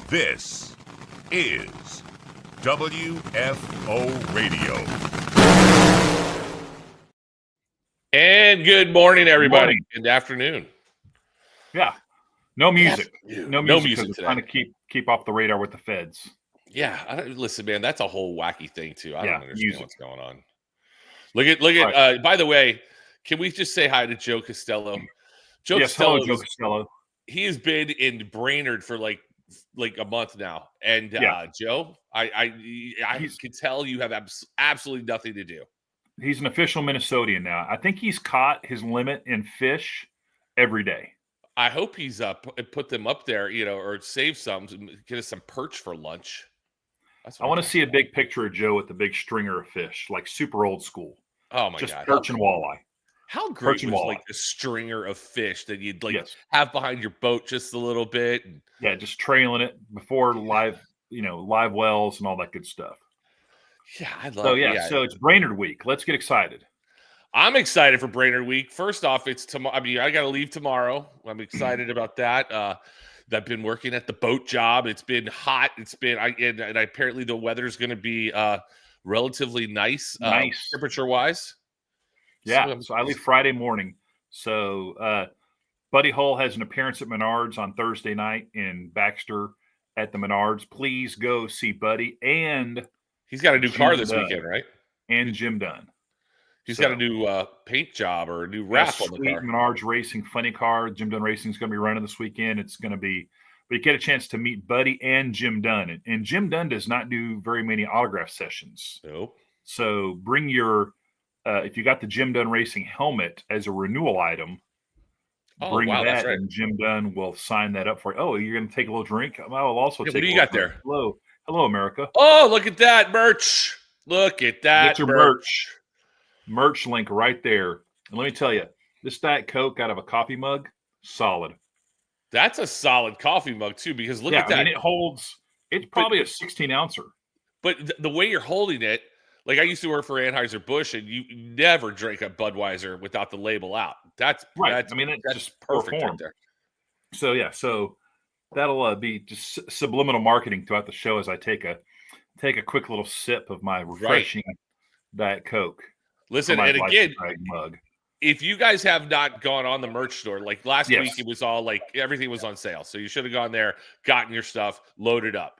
This is WFO Radio. And good morning, everybody. Good afternoon. Yeah. No music. No music because today. we're trying to keep off the radar with the feds. Yeah, listen, man, that's a whole wacky thing too. I don't understand music. what's going on. Look at. By the way, can we just say hi to Joe Costello? Hello, Joe Costello. He has been in Brainerd for like a month now, and Joe, I can tell you have absolutely nothing to do. He's an official Minnesotan now. I think he's caught his limit in fish every day. I hope he's put them up there, or save some, get us some perch for lunch. I want to see a big picture of Joe with the big stringer of fish, like super old school. Oh my God! Just perch and walleye. How great was like a stringer of fish that you'd have behind your boat just a little bit? Yeah, just trailing it before live wells and all that good stuff. Yeah, I love it. So it's Brainerd week. Let's get excited. I'm excited for Brainerd week. First off, it's tomorrow. I mean, I got to leave tomorrow. I'm excited about that. I've been working at the boat job. It's been hot. And apparently the weather's going to be relatively nice temperature wise. Yeah. So I leave Friday morning. So Buddy Hull has an appearance at Menards on Thursday night in Baxter at the Menards. Please go see Buddy. And he's got a new car this weekend, right? And Jim Dunn. He's got a new paint job or a new wrap on the car. Menards Racing funny car. Jim Dunn Racing is going to be running this weekend. It's going to be, but you get a chance to meet Buddy and Jim Dunn. And Jim Dunn does not do very many autograph sessions. Nope. So bring your, if you got the Jim Dunn Racing helmet as a renewal item, bring that, right. And Jim Dunn will sign that up for you. Oh, you're going to take a little drink? I will also take. What do you got there? Hello, America. Oh, look at that merch! Look at that. Get your merch. Merch link right there. And let me tell you, this Diet Coke out of a coffee mug, solid. That's a solid coffee mug too, because look at that. I mean, it's probably a 16-ouncer. But the way you're holding it, like I used to work for Anheuser-Busch, and you never drink a Budweiser without the label out. That's right. That's just perfect right there. So that'll be just subliminal marketing throughout the show as I take a quick little sip of my refreshing Diet Coke. Listen, and again, if you guys have not gone on the merch store, like last week, it was all like everything was on sale. So you should have gone there, gotten your stuff, loaded up.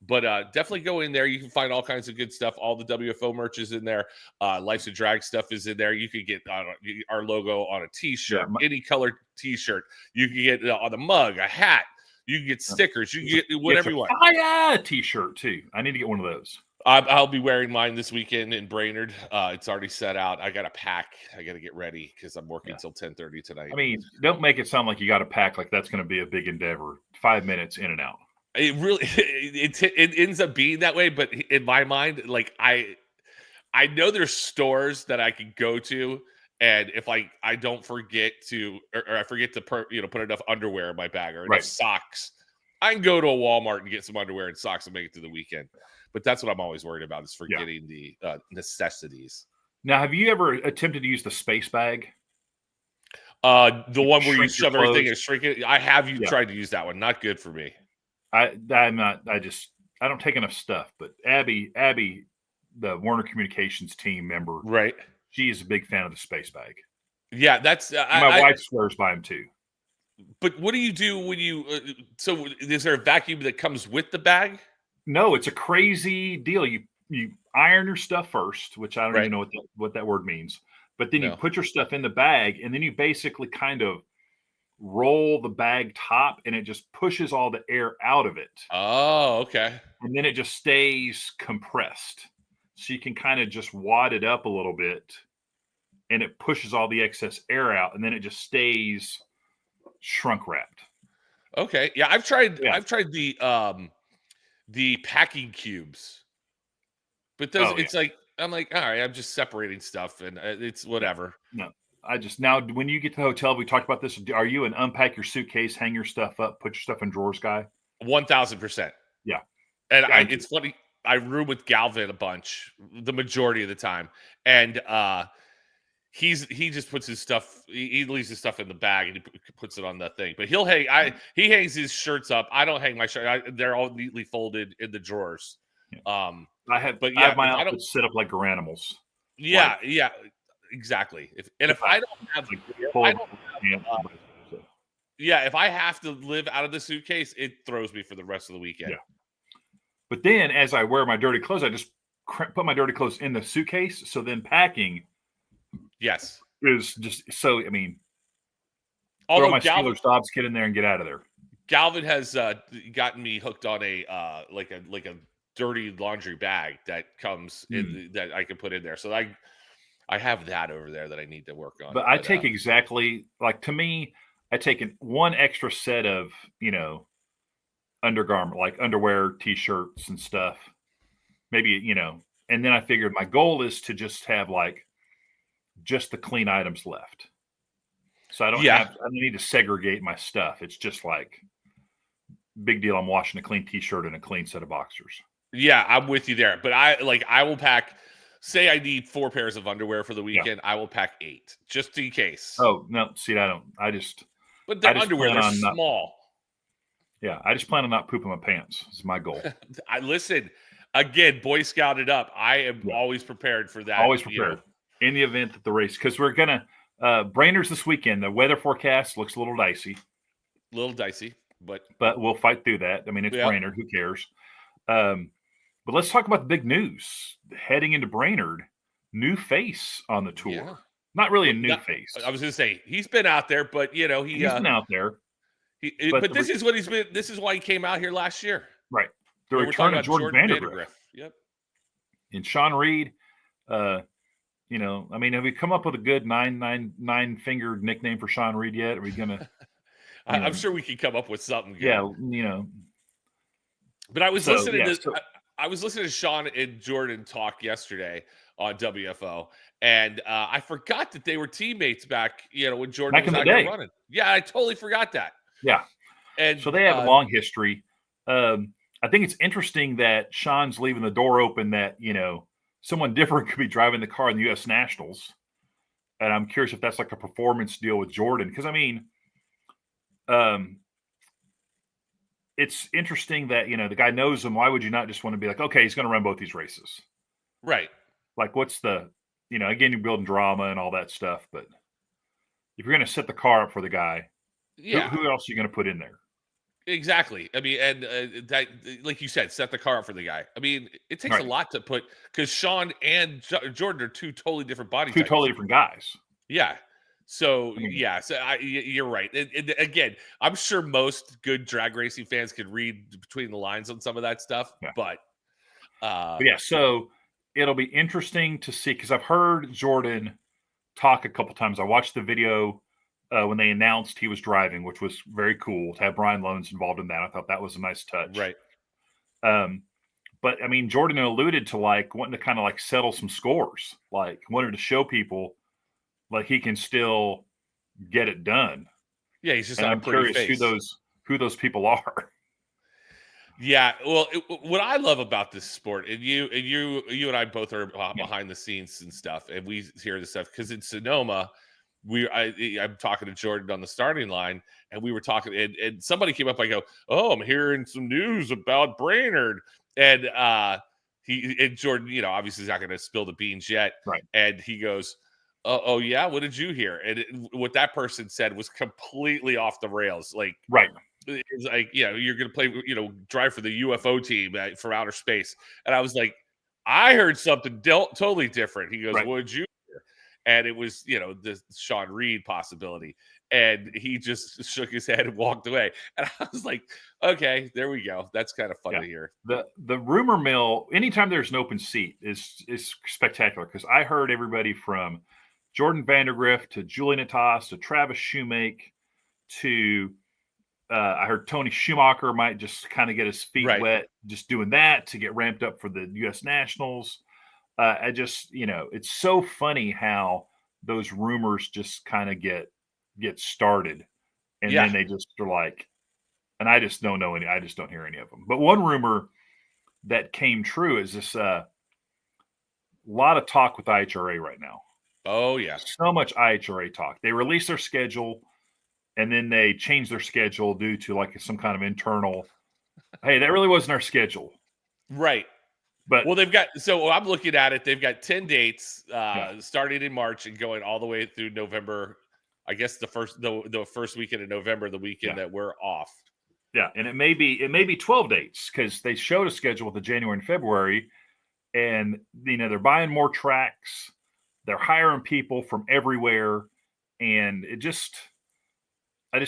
But definitely go in there. You can find all kinds of good stuff. All the WFO merch is in there. Life's a Drag stuff is in there. You can get our logo on a T-shirt, any colored T-shirt. You can get on the mug, a hat. You can get stickers. You can get whatever you want. Yeah, T-shirt too. I need to get one of those. I'll be wearing mine this weekend in Brainerd. It's already set out. I got to pack. I got to get ready because I'm working till 10:30 tonight. I mean, don't make it sound like you got to pack like that's going to be a big endeavor. 5 minutes in and out. It really it ends up being that way, but in my mind, like I know there's stores that I can go to, and if I don't forget to or I forget to put enough underwear in my bag or enough socks, I can go to a Walmart and get some underwear and socks and make it through the weekend. But that's what I'm always worried about is forgetting the necessities. Now, have you ever attempted to use the space bag? The one where you shove everything and shrink it. I have tried to use that one. Not good for me. I'm not. I don't take enough stuff. But Abby, the Warner Communications team member, right? She is a big fan of the space bag. Yeah, that's my wife swears by him too. But what do you do when you? So is there a vacuum that comes with the bag? No, it's a crazy deal. You iron your stuff first, which I don't even know what that word means. But then you put your stuff in the bag, and then you basically kind of roll the bag top, and it just pushes all the air out of it. Oh, okay. And then it just stays compressed. So you can kind of just wad it up a little bit, and it pushes all the excess air out, and then it just stays shrunk wrapped. Okay. Yeah, I've tried the packing cubes, but those like I'm like, all right, I'm just separating stuff and it's whatever. No, now when you get to the hotel, we talked about this. Are you an unpack your suitcase, hang your stuff up, put your stuff in drawers guy? 1000%. Yeah. And it's funny. I room with Galvin a bunch, the majority of the time. And he just puts his stuff. He leaves his stuff in the bag and he puts it on that thing. But he'll hang. He hangs his shirts up. I don't hang my shirt. They're all neatly folded in the drawers. I have my outfits set up like animals. Yeah, yeah, exactly. If I don't have, if I have to live out of the suitcase, it throws me for the rest of the weekend. Yeah. But then, as I wear my dirty clothes, I just put my dirty clothes in the suitcase. So then packing. Yes. Is just so, I mean, although throw my Steelers Dobbs kid in there and get out of there. Galvin has gotten me hooked on a like a dirty laundry bag that comes in that I can put in there. So I have that over there that I need to work on. But I take exactly like, to me, I take one extra set of, undergarment, like underwear, t-shirts and stuff. Maybe, and then I figured my goal is to just have like just the clean items left. So I don't need to segregate my stuff. It's just like big deal. I'm washing a clean t-shirt and a clean set of boxers. Yeah, I'm with you there. But I will pack, say I need 4 pairs of underwear for the weekend. I will pack 8 just in case. Oh, no. See, but the underwear, they're small. I just plan on not pooping my pants. Is my goal. Listen, again, Boy Scouted up. I am always prepared for that. Always prepared in the event that the race, because we're going to Brainerd's this weekend. The weather forecast looks a little dicey. But we'll fight through that. I mean, it's Brainerd. Who cares? But let's talk about the big news. Heading into Brainerd, new face on the tour. Yeah. Not really a new face. I was going to say, he's been out there, but, he's been out there. But this is what he's been. This is why he came out here last year. Right. The return of Jordan Vandergriff. Yep. And Sean Reed, I mean, have we come up with a good nine-fingered nickname for Sean Reed yet? Are we going to? I'm sure we can come up with something good. Yeah, But I was listening to Sean and Jordan talk yesterday on WFO, and I forgot that they were teammates back, when Jordan was out there running. Yeah, I totally forgot that. Yeah. And so they have a long history. I think it's interesting that Sean's leaving the door open that, someone different could be driving the car in the U.S. Nationals. And I'm curious if that's like a performance deal with Jordan. Because, I mean, it's interesting that, the guy knows him. Why would you not just want to be like, okay, he's going to run both these races? Right. Like, what's the, again, you're building drama and all that stuff. But if you're going to set the car up for the guy, who else are you going to put in there? Exactly. I mean, and that, like you said, set the car up for the guy. I mean, it takes a lot to put, because Sean and Jordan are two totally different body types. Two totally different guys. Yeah. So, you're right. And again, I'm sure most good drag racing fans can read between the lines on some of that stuff. Yeah. But so it'll be interesting to see, because I've heard Jordan talk a couple times. I watched the video when they announced he was driving, which was very cool to have Brian Loans involved in that. I thought that was a nice touch. Right. But I mean, Jordan alluded to wanting to kind of settle some scores, wanted to show people he can still get it done. Yeah, he's just. And I'm curious who those people are. Yeah, well, what I love about this sport, and you and I both are behind the scenes and stuff, and we hear this stuff because in Sonoma, I'm talking to Jordan on the starting line, and we were talking, and somebody came up. I go, "Oh, I'm hearing some news about Brainerd," and Jordan, obviously he's not going to spill the beans yet, right? And he goes, "Oh yeah, what did you hear?" And what that person said was completely off the rails, right. It's like, you're going to play, drive for the UFO team for outer space. And I was like, I heard something totally different. He goes, what did you hear? And it was, the Sean Reed possibility. And he just shook his head and walked away. And I was like, okay, there we go. That's kind of fun to hear. The rumor mill, anytime there's an open seat, is spectacular. Because I heard everybody from Jordan Vandergriff to Julian Natas to Travis Shoemake to I heard Tony Schumacher might just kind of get his feet wet just doing that to get ramped up for the U.S. Nationals. I just, it's so funny how those rumors just kind of get started. And then they just are like, and I just don't know any, I just don't hear any of them. But one rumor that came true is this lot of talk with NHRA right now. Oh yeah. So much IHRA talk. They release their schedule and then they change their schedule due to like some kind of internal, hey, that really wasn't our schedule. Right. But well, I'm looking at it. They've got 10 dates starting in March and going all the way through November. I guess the first weekend of November, the weekend that we're off. Yeah, and it may be 12 dates because they showed a schedule with the January and February, and they're buying more tracks, they're hiring people from everywhere, and I just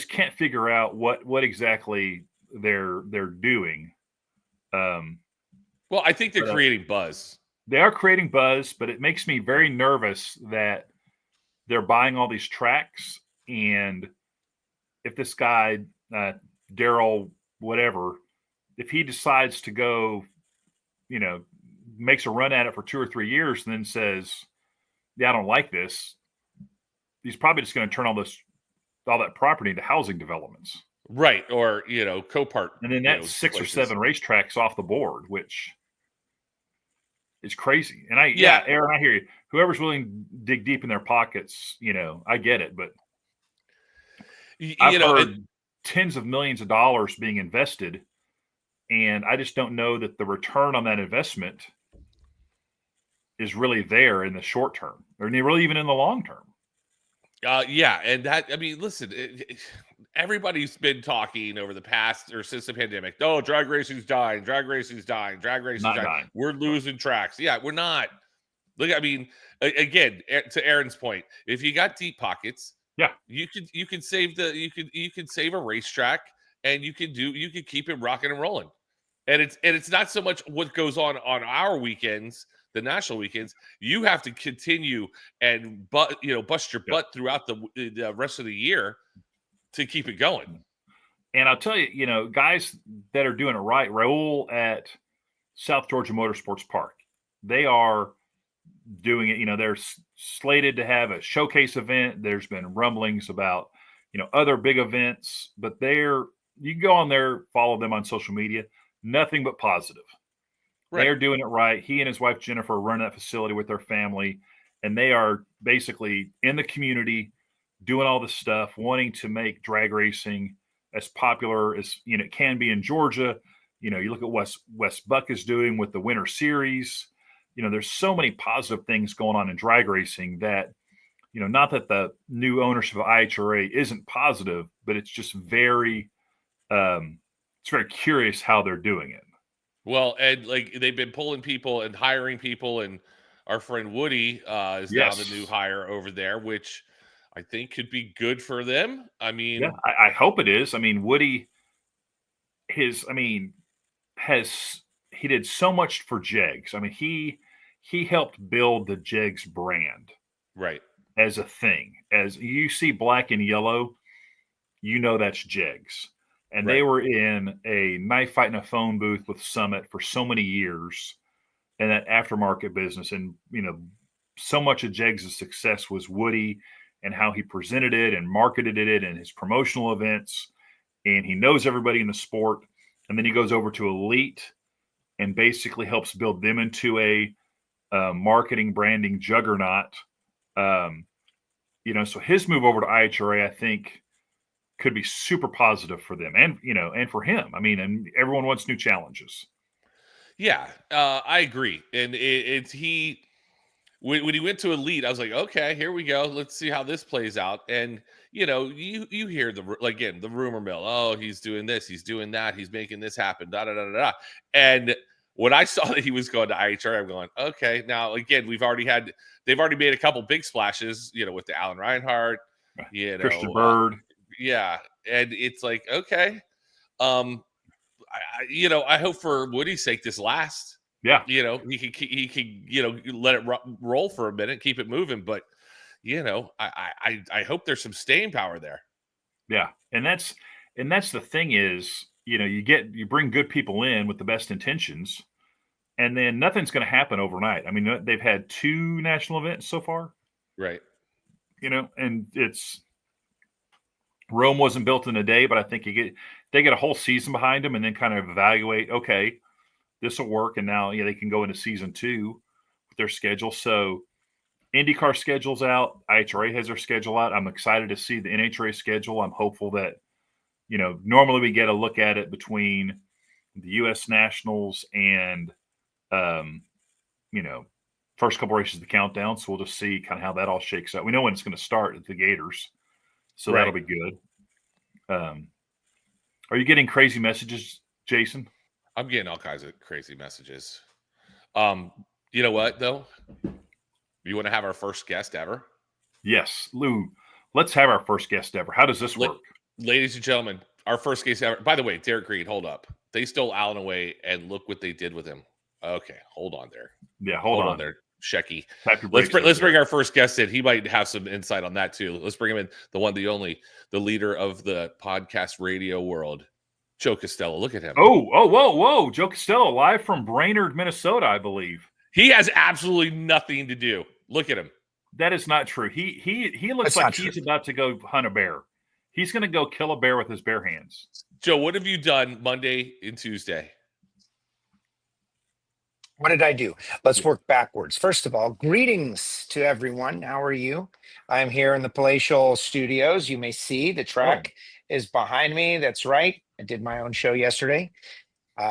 can't figure out what exactly they're doing. Well, I think they're creating buzz. They are creating buzz, but it makes me very nervous that they're buying all these tracks, and if this guy Daryl whatever, if he decides to go, makes a run at it for 2 or 3 years and then says, yeah, I don't like this, he's probably just going to turn all that property into housing developments. Right. Or, Copart. And then that's 6 or 7 racetracks off the board, which is crazy. And Aaron, I hear you. Whoever's willing to dig deep in their pockets, I get it. But I've heard tens of millions of dollars being invested, and I just don't know that the return on that investment is really there in the short term, or really even in the long term. And listen, everybody's been talking over the past or since the pandemic. Oh, drag racing's dying. Drag racing's dying. Drag racing's dying. We're losing tracks. Yeah, we're not. Look, again, to Aaron's point, if you got deep pockets, you can save a racetrack, and you can keep it rocking and rolling. And it's not so much what goes on our weekends, the national weekends. You have to continue and bust your butt throughout the rest of the year to keep it going. And I'll tell you, guys that are doing it right, Raul at South Georgia Motorsports Park, they are doing it. They're slated to have a showcase event. There's been rumblings about, other big events, but you can go on there, follow them on social media. Nothing but positive. Right. They're doing it right. He and his wife, Jennifer, run that facility with their family, and they are basically in the community doing all this stuff, wanting to make drag racing as popular as it can be in Georgia. You look at what Wes Buck is doing with the Winter Series. There's so many positive things going on in drag racing that, not that the new ownership of IHRA isn't positive, but it's just very it's very curious how they're doing it. Well, and they've been pulling people and hiring people, and our friend Woody is now the new hire over there, which I think could be good for them. I hope it is. Woody, he did so much for Jegs. He helped build the Jegs brand, right, as a thing. As you see black and yellow, that's Jegs. And they were in a knife fight in a phone booth with Summit for so many years in that aftermarket business. And, so much of Jegs' success was Woody and how he presented it and marketed it and his promotional events. And he knows everybody in the sport. And then he goes over to Elite and basically helps build them into a marketing branding juggernaut. So his move over to IHRA, I think, could be super positive for them and for him. And everyone wants new challenges. Yeah, I agree. And when he went to Elite, I was like, okay, here we go. Let's see how this plays out. And you hear the rumor mill. Oh, he's doing this, he's doing that, he's making this happen. Da da da da. And when I saw that he was going to IHRA, I'm going, okay. Now again, they've already made a couple big splashes. With the Alan Reinhart, Christian Bird. And it's like, okay, I hope for Woody's sake this lasts. Yeah, he can let it roll for a minute, keep it moving. But I hope there's some staying power there. Yeah, and that's the thing is, you bring good people in with the best intentions, and then nothing's going to happen overnight. They've had 2 national events so far, right? And it's. Rome wasn't built in a day, but I think they get a whole season behind them and then kind of evaluate, okay, this will work. And now, they can go into season 2 with their schedule. So IndyCar schedule's out. NHRA has their schedule out. I'm excited to see the NHRA schedule. I'm hopeful that, normally we get a look at it between the U.S. Nationals and, first couple races of the countdown. So we'll just see kind of how that all shakes out. We know when it's going to start at the Gators, so that'll be good. Are you getting crazy messages, Jason? I'm getting all kinds of crazy messages. You know what, though? You want to have our first guest ever? Yes, Lou. Let's have our first guest ever. How does this work? Ladies and gentlemen, our first guest ever. By the way, Derek Green, hold up. They stole Allen away, and look what they did with him. Okay, hold on there. Yeah, hold on there, Shecky. Let's bring our first guest in. He might have some insight on that, too. Let's bring him in, the one, the only, the leader of the podcast radio world, Joe Costello. Look at him. Whoa. Joe Costello, live from Brainerd, Minnesota, I believe. He has absolutely nothing to do. Look at him. That is not true. He looks like he's about to go hunt a bear. He's going to go kill a bear with his bare hands. Joe, what have you done Monday and Tuesday? What did I do? Let's work backwards. First of all, greetings to everyone. How are you? I'm here in the palatial studios. You may see the track is behind me. That's right. I did my own show yesterday.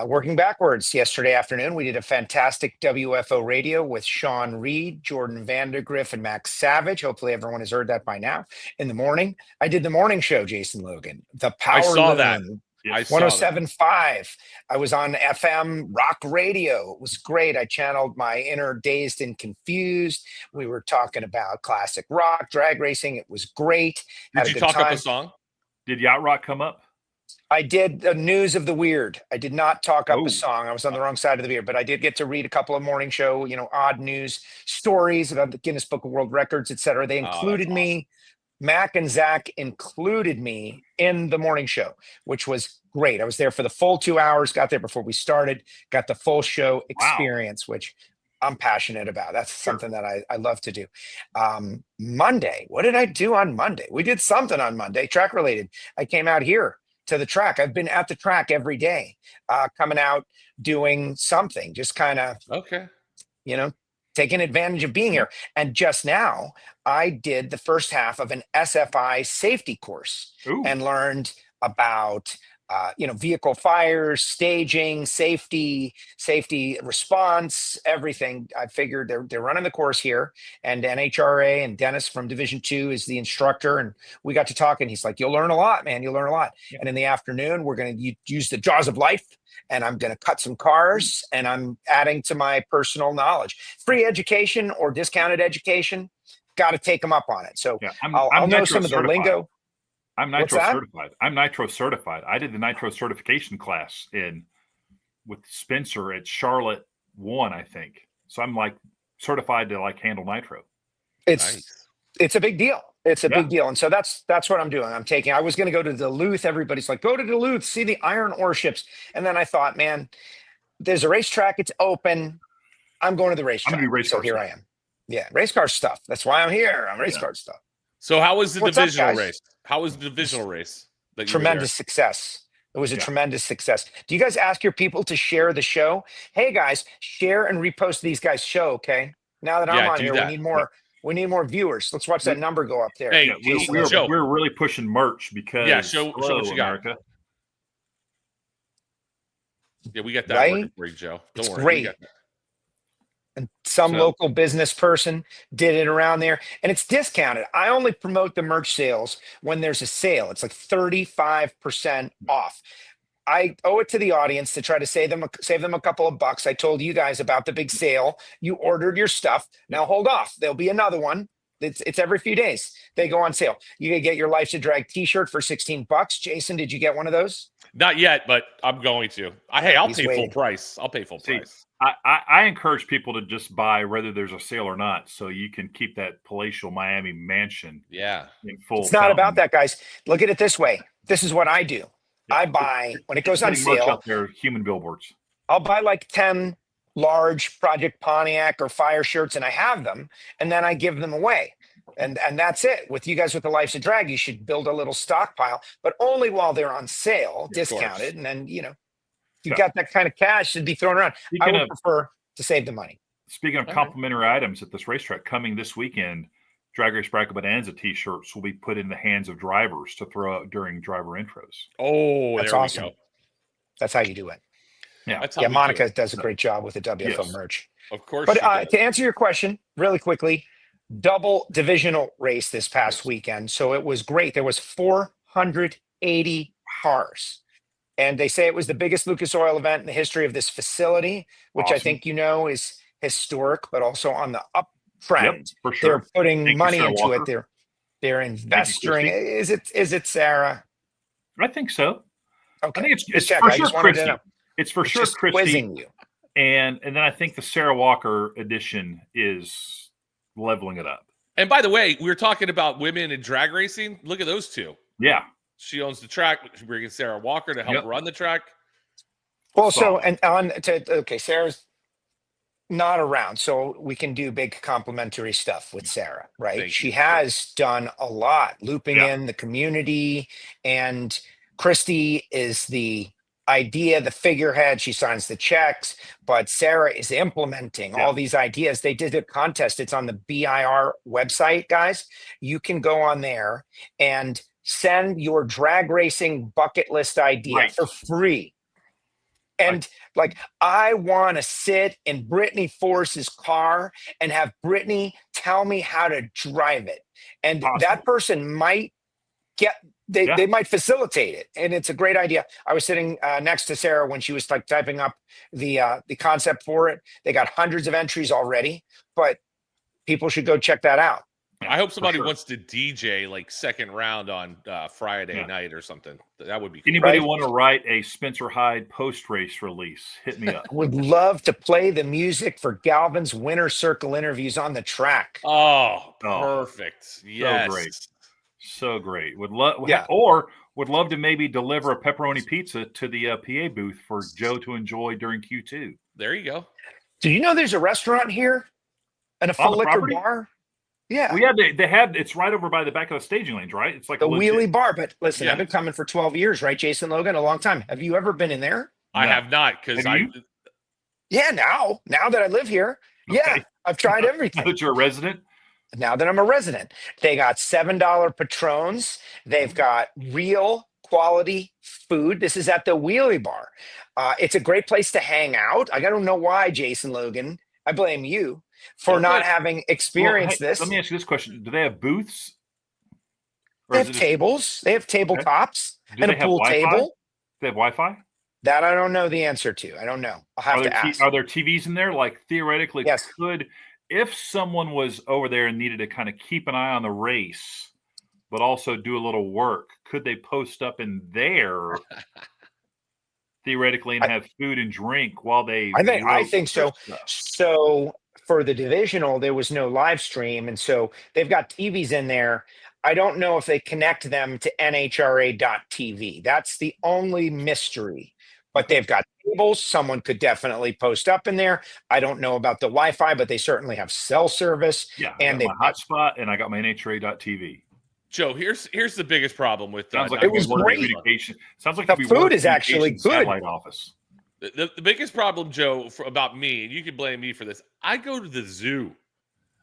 Working backwards, yesterday afternoon, we did a fantastic WFO radio with Sean Reed, Jordan Vandergriff, and Max Savage. Hopefully everyone has heard that by now. In the morning, I did the morning show, Jason Logan. The Power I saw Loon, that. 107.5. I was on FM rock radio. It was great. I channeled my inner dazed and confused. We were talking about classic rock, drag racing. It was great. Did you talk up a song? Did Yacht Rock come up? I did the news of the weird. I did not talk up a song. I was on the wrong side of the weird, but I did get to read a couple of morning show, odd news stories about the Guinness Book of World Records, et cetera. They included me. Mac and Zach included me in the morning show, which was great. I was there for the full 2 hours, got there before we started, got the full show experience, which I'm passionate about. That's something that I love to do. Monday, what did I do on Monday? We did something on Monday, track related. I came out here to the track. I've been at the track every day, coming out, doing something, just kind of, taking advantage of being here. And just now I did the first half of an SFI safety course and learned about, vehicle fires, staging, safety response, everything. I figured they're running the course here, and NHRA and Dennis from Division 2 is the instructor. And we got to talk, and he's like, you'll learn a lot, man. You'll learn a lot. Yeah. And in the afternoon, we're going to use the jaws of life, and I'm going to cut some cars, and I'm adding to my personal knowledge. Free education or discounted education, got to take them up on it. So I'll know some of the lingo. I'm Nitro certified. I'm Nitro certified. I did the Nitro certification class with Spencer at Charlotte 1, I think. So I'm certified to handle Nitro. It's a big deal. It's a big deal. And so that's what I'm doing. I was going to go to Duluth. Everybody's like, go to Duluth, see the iron ore ships. And then I thought, man, there's a racetrack. It's open. I'm going to the racetrack. I'm going to do race car stuff. I am. Yeah. Race car stuff. That's why I'm here. I'm race car stuff. So how was the divisional race? How was the divisional race? Tremendous success. It was a tremendous success. Do you guys ask your people to share the show? Hey guys, share and repost these guys' show. Okay. Now that I'm on here, we need more. We need more viewers. Let's watch that number go up there. Hey, we're really pushing merch because show what you America. got. Yeah, we got that working for you, Joe. Don't worry. Great. And some local business person did it around there, and it's discounted. I only promote the merch sales when there's a sale. It's like 35% off. I owe it to the audience to try to save them a couple of bucks. I told you guys about the big sale. You ordered your stuff. Now hold off. There'll be another one. It's every few days. They go on sale. You can get your Life's a Drag t-shirt for $16. Jason, did you get one of those? Not yet, but I'm going to. I'll pay full price. I'll pay full price. I encourage people to just buy whether there's a sale or not, so you can keep that palatial Miami mansion in full. It's not about that, guys. Look at it this way. This is what I do. Yeah. I buy, when it goes on sale, out there, human billboards. I'll buy like 10 large Project Pontiac or Fire shirts, and I have them, and then I give them away. And that's it. With you guys with the Life's a Drag, you should build a little stockpile, but only while they're on sale, discounted. And then, you got that kind of cash should be thrown around. I would prefer to save the money. speaking of complimentary items at this racetrack, coming this weekend, Drag Race Bracket Bonanza T-shirts will be put in the hands of drivers to throw out during driver intros. Oh, that's awesome. We go. That's how you do it. Yeah, Monica does a great job with the WFO merch. Of course. But to answer your question really quickly, double divisional race this past weekend. So it was great. There was 480 cars. And they say it was the biggest Lucas Oil event in the history of this facility, which I think is historic, but also on the uptrend. Yep, for sure. They're putting money into it. They're investing. Is it Sarah? I think so. Okay. I think it's for sure Christy. It's for sure Christy. You. And then I think the Sarah Walker edition is leveling it up. And by the way, we were talking about women in drag racing. Look at those two. Yeah. She owns the track. She's bringing Sarah Walker to help run the track. Well, Sarah's not around, so we can do big complimentary stuff with Sarah, right? She has done a lot, looping in the community, and Christy is the idea, the figurehead. She signs the checks, but Sarah is implementing all these ideas. They did a contest. It's on the BIR website, guys. You can go on there and send your drag racing bucket list idea for free. And I want to sit in Brittany Force's car and have Brittany tell me how to drive it. And that person might they might facilitate it. And it's a great idea. I was sitting next to Sarah when she was typing up the concept for it. They got hundreds of entries already, but people should go check that out. I hope somebody wants to DJ second round on Friday night or something. That would be cool. Anybody want to write a Spencer Hyde post-race release? Hit me up. Would love to play the music for Galvin's Winner Circle interviews on the track. Oh, perfect. Yes. So great. So great. Would love to maybe deliver a pepperoni pizza to the PA booth for Joe to enjoy during Q2. There you go. Do you know there's a restaurant here and a full liquor bar? Yeah. Well, they have. It's right over by the back of the staging lanes, right? It's like the wheelie bar. But listen, I've been coming for 12 years, right, Jason Logan? A long time. Have you ever been in there? I have not, because Yeah, now that I live here, I've tried everything. Now that you're a resident. Now that I'm a resident, they got $7 Patrons. They've got real quality food. This is at the wheelie bar. It's a great place to hang out. I don't know why, Jason Logan. I blame you for not having experienced this. Let me ask you this question. Do they have booths? They have tables. They have tabletops and a pool table. They have Wi-Fi? That I don't know the answer to. I don't know. I'll have to ask. Are there TVs in there? Theoretically, if someone was over there and needed to kind of keep an eye on the race, but also do a little work, could they post up in there theoretically and have food and drink while they? I think so. So for the divisional, there was no live stream, and so they've got TVs in there. I don't know if they connect them to NHRA.TV. That's the only mystery. But they've got tables. Someone could definitely post up in there. I don't know about the Wi-Fi, but they certainly have cell service. Yeah, and they my hotspot, and I got my NHRA.TV. Joe, here's the biggest problem with sounds like it was great. Sounds like the food is actually good. Satellite office. The biggest problem, Joe, about me, and you can blame me for this. I go to the zoo.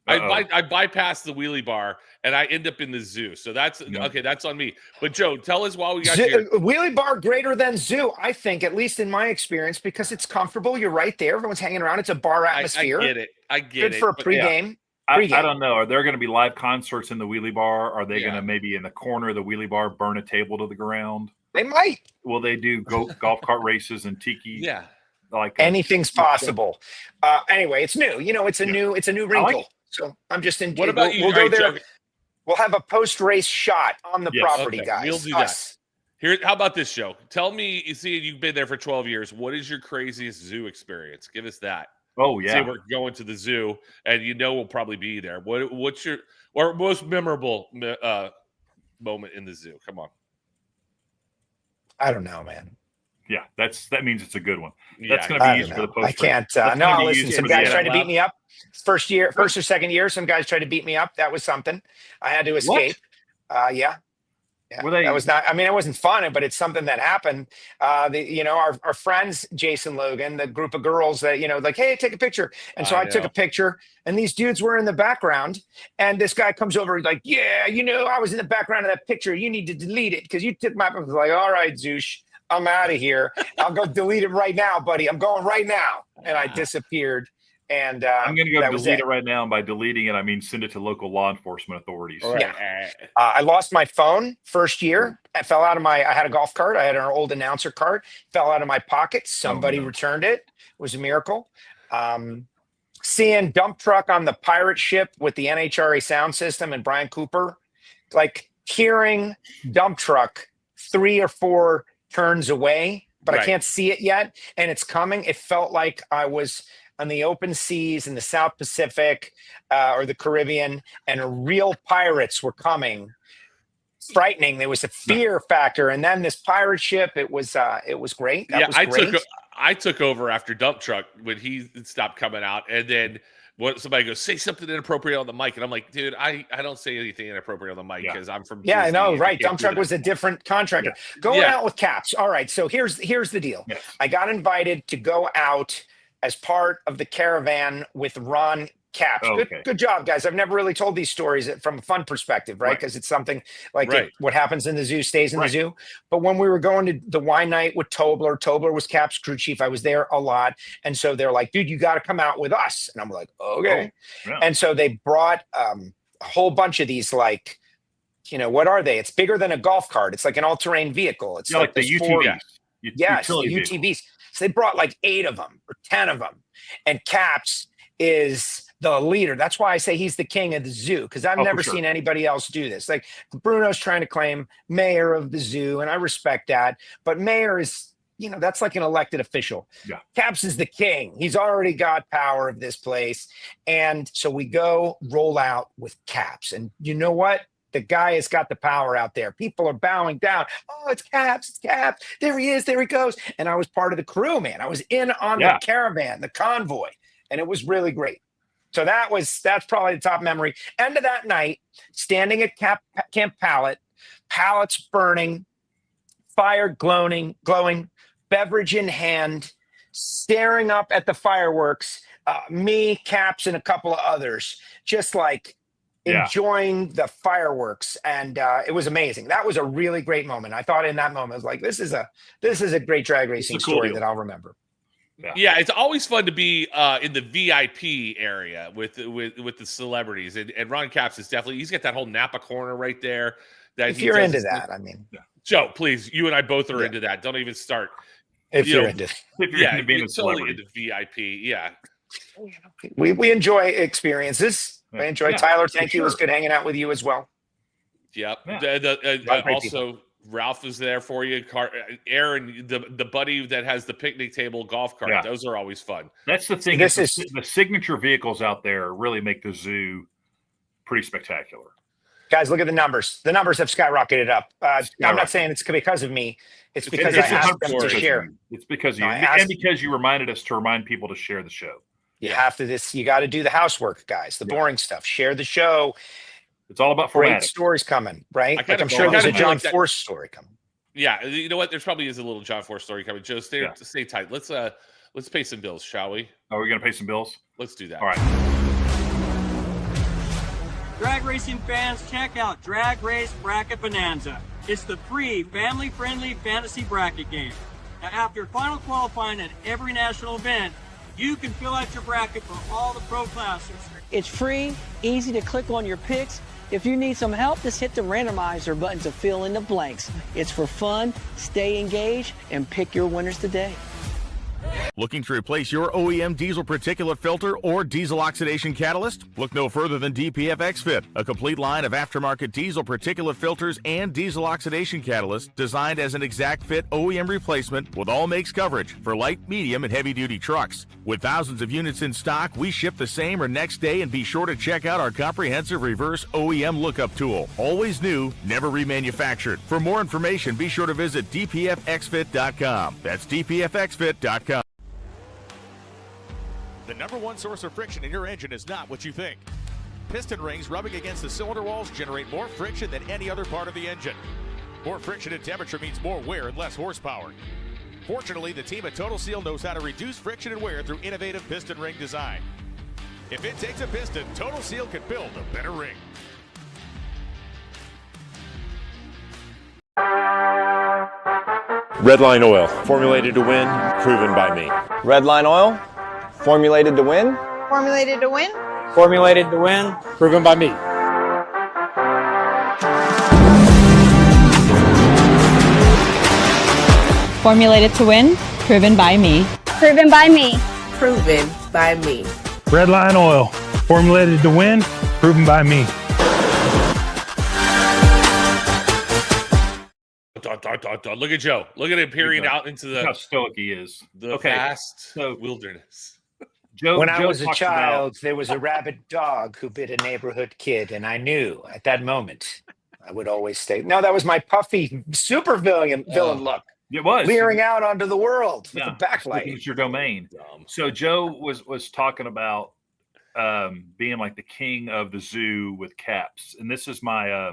I bypass the wheelie bar and I end up in the zoo. So that's okay. That's on me. But Joe, tell us while we got here. Wheelie bar greater than zoo, I think, at least in my experience, because it's comfortable. You're right there. Everyone's hanging around. It's a bar atmosphere. I get it. Good for a pregame. I don't know. Are there going to be live concerts in the wheelie bar? Are they going to maybe in the corner of the wheelie bar burn a table to the ground? They might. Will they do golf cart races and tiki? Yeah. Anything's possible. Anyway, it's new. It's a new wrinkle. So I'm just in. What about you? We'll go there. We'll have a post-race shot on the property, guys. We'll do that. Here, how about this, Joe? Tell me, you've been there for 12 years. What is your craziest zoo experience? Give us that. Oh, yeah. Say we're going to the zoo, and we'll probably be there. What's your most memorable moment in the zoo? Come on. I don't know, man. Yeah, that means it's a good one. That's going to be used for the post. I can't. No, listen. Some guys tried to beat me up. First or second year, some guys tried to beat me up. That was something. I had to escape. Yeah. Yeah, that was not, I mean, it wasn't fun, but it's something that happened. Our friends, Jason Logan, the group of girls that, like, hey, take a picture. And so I took a picture and these dudes were in the background. And this guy comes over, he's like, yeah, I was in the background of that picture. You need to delete it because you took my, I was like, all right, Zoosh, I'm out of here. I'll go delete it right now, buddy. I'm going right now. And I disappeared. And I'm going to go delete it right now. And by deleting it, I mean send it to local law enforcement authorities. Yeah. I lost my phone first year. I fell out of I had a golf cart. I had an old announcer cart. Fell out of my pocket. Somebody returned it. It was a miracle. Seeing dump truck on the pirate ship with the NHRA sound system and Brian Cooper, like hearing dump truck 3 or 4 turns away, but I can't see it yet. And it's coming. It felt like I was on the open seas in the South Pacific or the Caribbean, and real pirates were coming. Frightening. There was a fear factor, and then this pirate ship. It was great. That was great. I took over after dump truck when he stopped coming out, and then somebody goes, say something inappropriate on the mic, and I'm like, dude, I don't say anything inappropriate on the mic because I'm from Disney. I know, right? Dump truck was a different contractor. Going out with Caps. All right, so here's the deal. Yes. I got invited to go out as part of the caravan with Ron Caps. Good job, guys. I've never really told these stories from a fun perspective, right? Because it's something like what happens in the zoo stays in the zoo. But when we were going to the wine night with Tobler was Caps crew chief. I was there a lot. And so they're like, dude, you got to come out with us. And I'm like, okay. Oh, yeah. And so they brought a whole bunch of these, like, what are they? It's bigger than a golf cart. It's like an all-terrain vehicle. It's like the UTVs. UTVs. So they brought like 8 of them or 10 of them. And Caps is the leader. That's why I say he's the king of the zoo, because I've never seen anybody else do this. Like Bruno's trying to claim mayor of the zoo, and I respect that. But mayor is, that's like an elected official. Yeah. Caps is the king. He's already got power of this place. And so we go roll out with Caps. And you know what? The guy has got the power out there. People are bowing down. Oh, it's Caps. It's Caps. There he is. There he goes. And I was part of the crew, man. I was in on the caravan, the convoy, and it was really great. So that's probably the top memory. End of that night, standing at Camp Pallet, pallets burning, fire glowing, beverage in hand, staring up at the fireworks. Me, Caps, and a couple of others, just like enjoying the fireworks, and it was amazing. That was a really great moment. I thought in that moment, I was like, this is a great drag racing story that I'll remember. Yeah, it's always fun to be in the VIP area with the celebrities, and Ron Caps is he's got that whole Napa corner right there. That if you're into that, I mean, Joe, please, you and I both are into that. Don't even start. If you're into being a totally into VIP, we enjoy experiences. I enjoy Tyler. Thank you. It was good hanging out with you as well. Yep. Also, Ralph is there for you. Aaron, the buddy that has the picnic table golf cart. Yeah. Those are always fun. That's the thing. The signature vehicles out there really make the zoo pretty spectacular. Guys, look at the numbers. The numbers have skyrocketed up. I'm not saying it's because of me. It's because I asked them to share. It's because of you. And because you reminded us to remind people to share the show. You have to you got to do the housework, guys. The boring stuff. Share the show. It's all about great stories coming, right? I'm sure there's a John Force story coming. Yeah, you know what? There probably is a little John Force story coming. Joe, stay tight. Let's pay some bills, shall we? Oh, we're gonna pay some bills? Let's do that. All right. Drag racing fans, check out Drag Race Bracket Bonanza. It's the free, family-friendly fantasy bracket game. Now, after final qualifying at every national event, you can fill out your bracket for all the pro classes. It's free, easy to click on your picks. If you need some help, just hit the randomizer button to fill in the blanks. It's for fun, stay engaged, and pick your winners today. Looking to replace your OEM diesel particulate filter or diesel oxidation catalyst? Look no further than DPF XFit, a complete line of aftermarket diesel particulate filters and diesel oxidation catalyst designed as an exact fit OEM replacement with all makes coverage for light, medium, and heavy-duty trucks. With thousands of units in stock, we ship the same or next day, and be sure to check out our comprehensive reverse OEM lookup tool. Always new, never remanufactured. For more information, be sure to visit dpfxfit.com. That's dpfxfit.com. The number one source of friction in your engine is not what you think. Piston rings rubbing against the cylinder walls generate more friction than any other part of the engine. More friction and temperature means more wear and less horsepower. Fortunately, the team at Total Seal knows how to reduce friction and wear through innovative piston ring design. If it takes a piston, Total Seal can build a better ring. Redline oil, formulated to win, proven by me. Redline oil, formulated to win. Formulated to win. Formulated to win, proven by me. Formulated to win, proven by me. Proven by me. Proven by me. Redline oil, formulated to win, proven by me. Look at Joe. Look at him peering out into the how stoic he is. The vast wilderness. Joe, when I was a child, there was a rabid dog who bit a neighborhood kid, and I knew at that moment I would always stay. No, that was my puffy super villain look. It was leering out onto the world with the backlight. It's your domain. So Joe was talking about being like the king of the zoo with caps, and this is my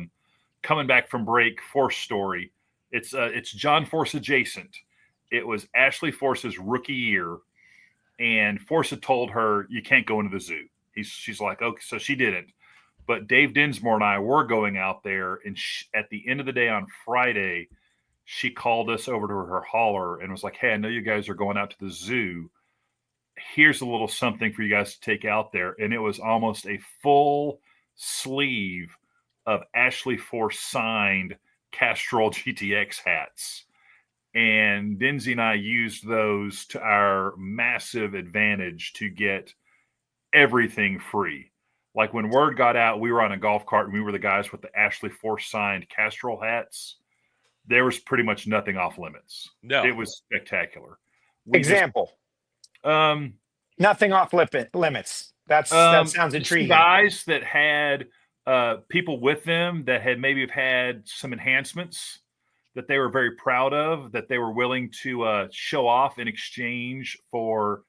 coming back from break Force story. It's John Force adjacent. It was Ashley Force's rookie year, and Force had told her you can't go into the zoo. She's like, okay, so she didn't. But Dave Dinsmore and I were going out there, and at the end of the day on Friday, she called us over to her hauler and was like, hey, I know you guys are going out to the zoo. Here's a little something for you guys to take out there. And it was almost a full sleeve of Ashley Force signed Castrol GTX hats. And Dinzy and I used those to our massive advantage to get everything free. Like when word got out, we were on a golf cart and we were the guys with the Ashley Force signed Castrol hats. There was pretty much nothing off limits. No, it was spectacular. Example. Nothing off limits. That sounds intriguing. Guys that had people with them that had maybe have had some enhancements that they were very proud of, that they were willing to show off in exchange for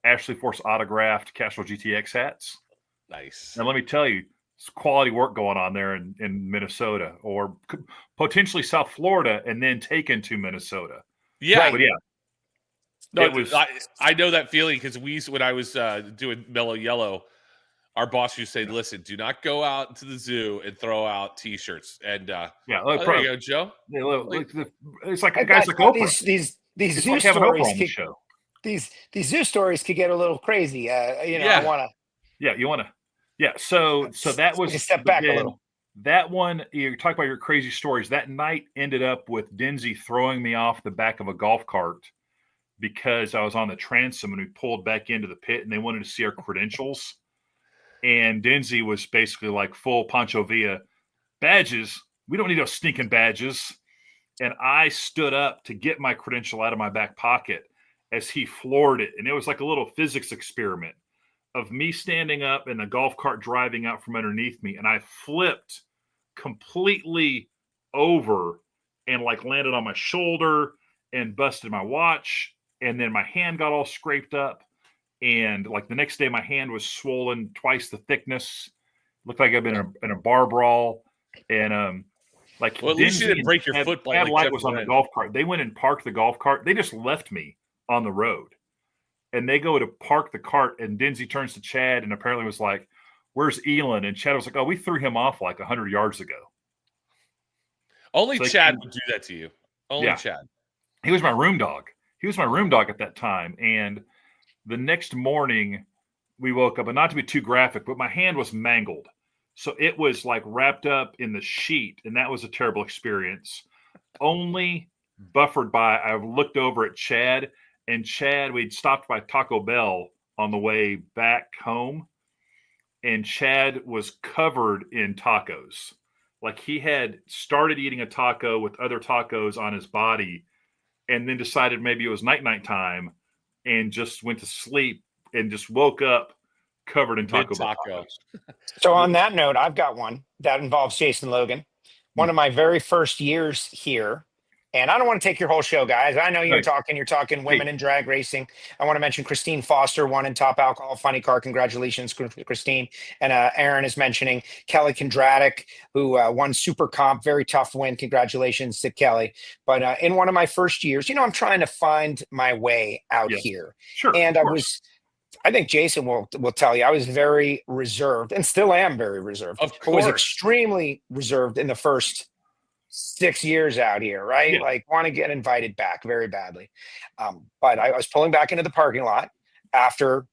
Ashley Force autographed Castrol GTX hats. Nice. And let me tell you, it's quality work going on there in Minnesota or potentially South Florida and then taken to Minnesota. Yeah. Right. But yeah. No, I know that feeling because when I was doing Mellow Yellow, our boss used to say, listen, do not go out to the zoo and throw out T-shirts. And there you go, Joe. Yeah, look, it's like guys like Oprah. These zoo stories these zoo stories could get a little crazy. I want to. Yeah, you want to. Yeah, so that was step back a little. That one, you talk about your crazy stories. That night ended up with Dinzy throwing me off the back of a golf cart because I was on the transom and we pulled back into the pit and they wanted to see our credentials. And Dinzy was basically like full Pancho Villa badges. We don't need those stinking badges. And I stood up to get my credential out of my back pocket as he floored it. And it was like a little physics experiment of me standing up and the golf cart driving out from underneath me. And I flipped completely over and like landed on my shoulder and busted my watch. And then my hand got all scraped up. And like the next day, my hand was swollen twice the thickness. Looked like I'd been in a bar brawl. And at least you didn't break your foot. Bad light was on the golf cart. They went and parked the golf cart. They just left me on the road. And they go to park the cart, and Dinzy turns to Chad and apparently was like, where's Elon? And Chad was like, oh, we threw him off like 100 yards ago. Only Chad would do that to you. Only Chad. He was my room dog. He was my room dog at that time. And the next morning we woke up, and not to be too graphic, but my hand was mangled. So it was like wrapped up in the sheet, and that was a terrible experience. Only buffered by, I looked over at Chad, and Chad, we'd stopped by Taco Bell on the way back home, and Chad was covered in tacos. Like he had started eating a taco with other tacos on his body and then decided maybe it was night time and just went to sleep and just woke up covered in Taco Bell tacos. So on that note, I've got one that involves Jason Logan. One of my very first years here, And I don't want to take your whole show, guys. I know you're Right. talking women in drag racing. I want to mention Christine Foster won in Top Alcohol Funny Car. Congratulations, Christine. And Aaron is mentioning Kelly Kondratic, who won Super Comp. Very tough win. Congratulations to Kelly. But in one of my first years, I'm trying to find my way out here. Sure. And I think Jason will tell you, I was very reserved and still am very reserved. Of course. But was extremely reserved in the first 6 years out here, right? Yeah. Like want to get invited back very badly. But I was pulling back into the parking lot after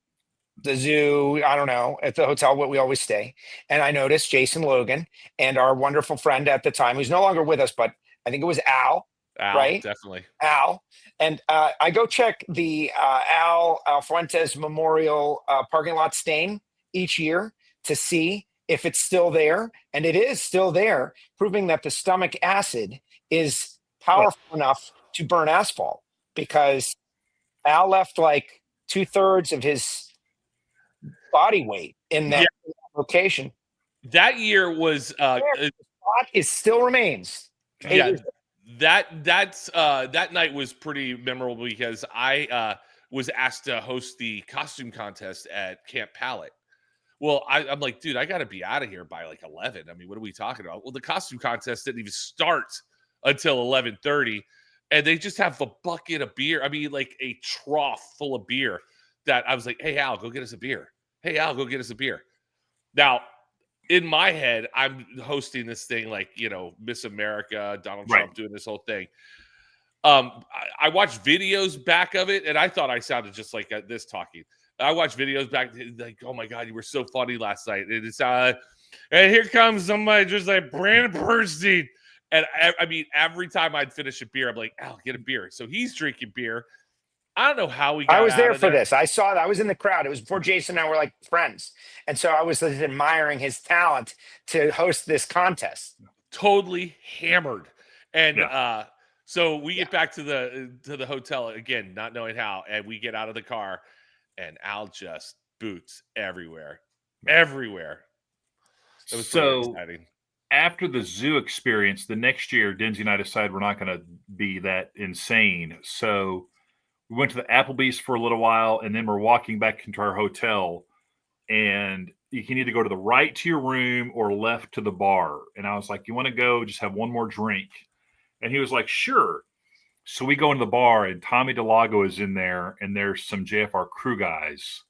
the zoo, I don't know, at the hotel where we always stay. And I noticed Jason Logan and our wonderful friend at the time, who's no longer with us, but I think it was Al, right? Definitely. Al. And I go check the Al Fuentes Memorial parking lot stain each year to see if it's still there, and it is still there, proving that the stomach acid is powerful enough to burn asphalt, because Al left like 2/3 of his body weight in that location. That year was the spot still remains. That night was pretty memorable because I was asked to host the costume contest at Camp Pallet. Well, I'm like, dude, I got to be out of here by like 11. I mean, what are we talking about? Well, the costume contest didn't even start until 11:30, and they just have a bucket of beer. I mean, like a trough full of beer that I was like, hey, Al, go get us a beer. Hey, Al, go get us a beer. Now, in my head, I'm hosting this thing like, Miss America, Donald Trump doing this whole thing. I watched videos back of it, and I thought I sounded just like this talking. I watched videos back, like, oh my God, you were so funny last night. And it's and here comes somebody just like Brandon Bernstein. And I mean, every time I'd finish a beer, I'm like, Al, get a beer. So he's drinking beer. I don't know how we got I was there out of for this. I saw that. I was in the crowd. It was before Jason and I were like friends. And so I was admiring his talent to host this contest. Totally hammered. And so we get back to the hotel again, not knowing how, and we get out of the car, and Al just boots everywhere. Everywhere. It was so exciting. After the zoo experience, the next year, Denzi and I decided we're not going to be that insane. So we went to the Applebee's for a little while, and then we're walking back into our hotel, and you can either go to the right to your room or left to the bar. And I was like, you want to go just have one more drink? And he was like, sure. So we go into the bar, and Tommy DeLago is in there, and there's some JFR crew guys.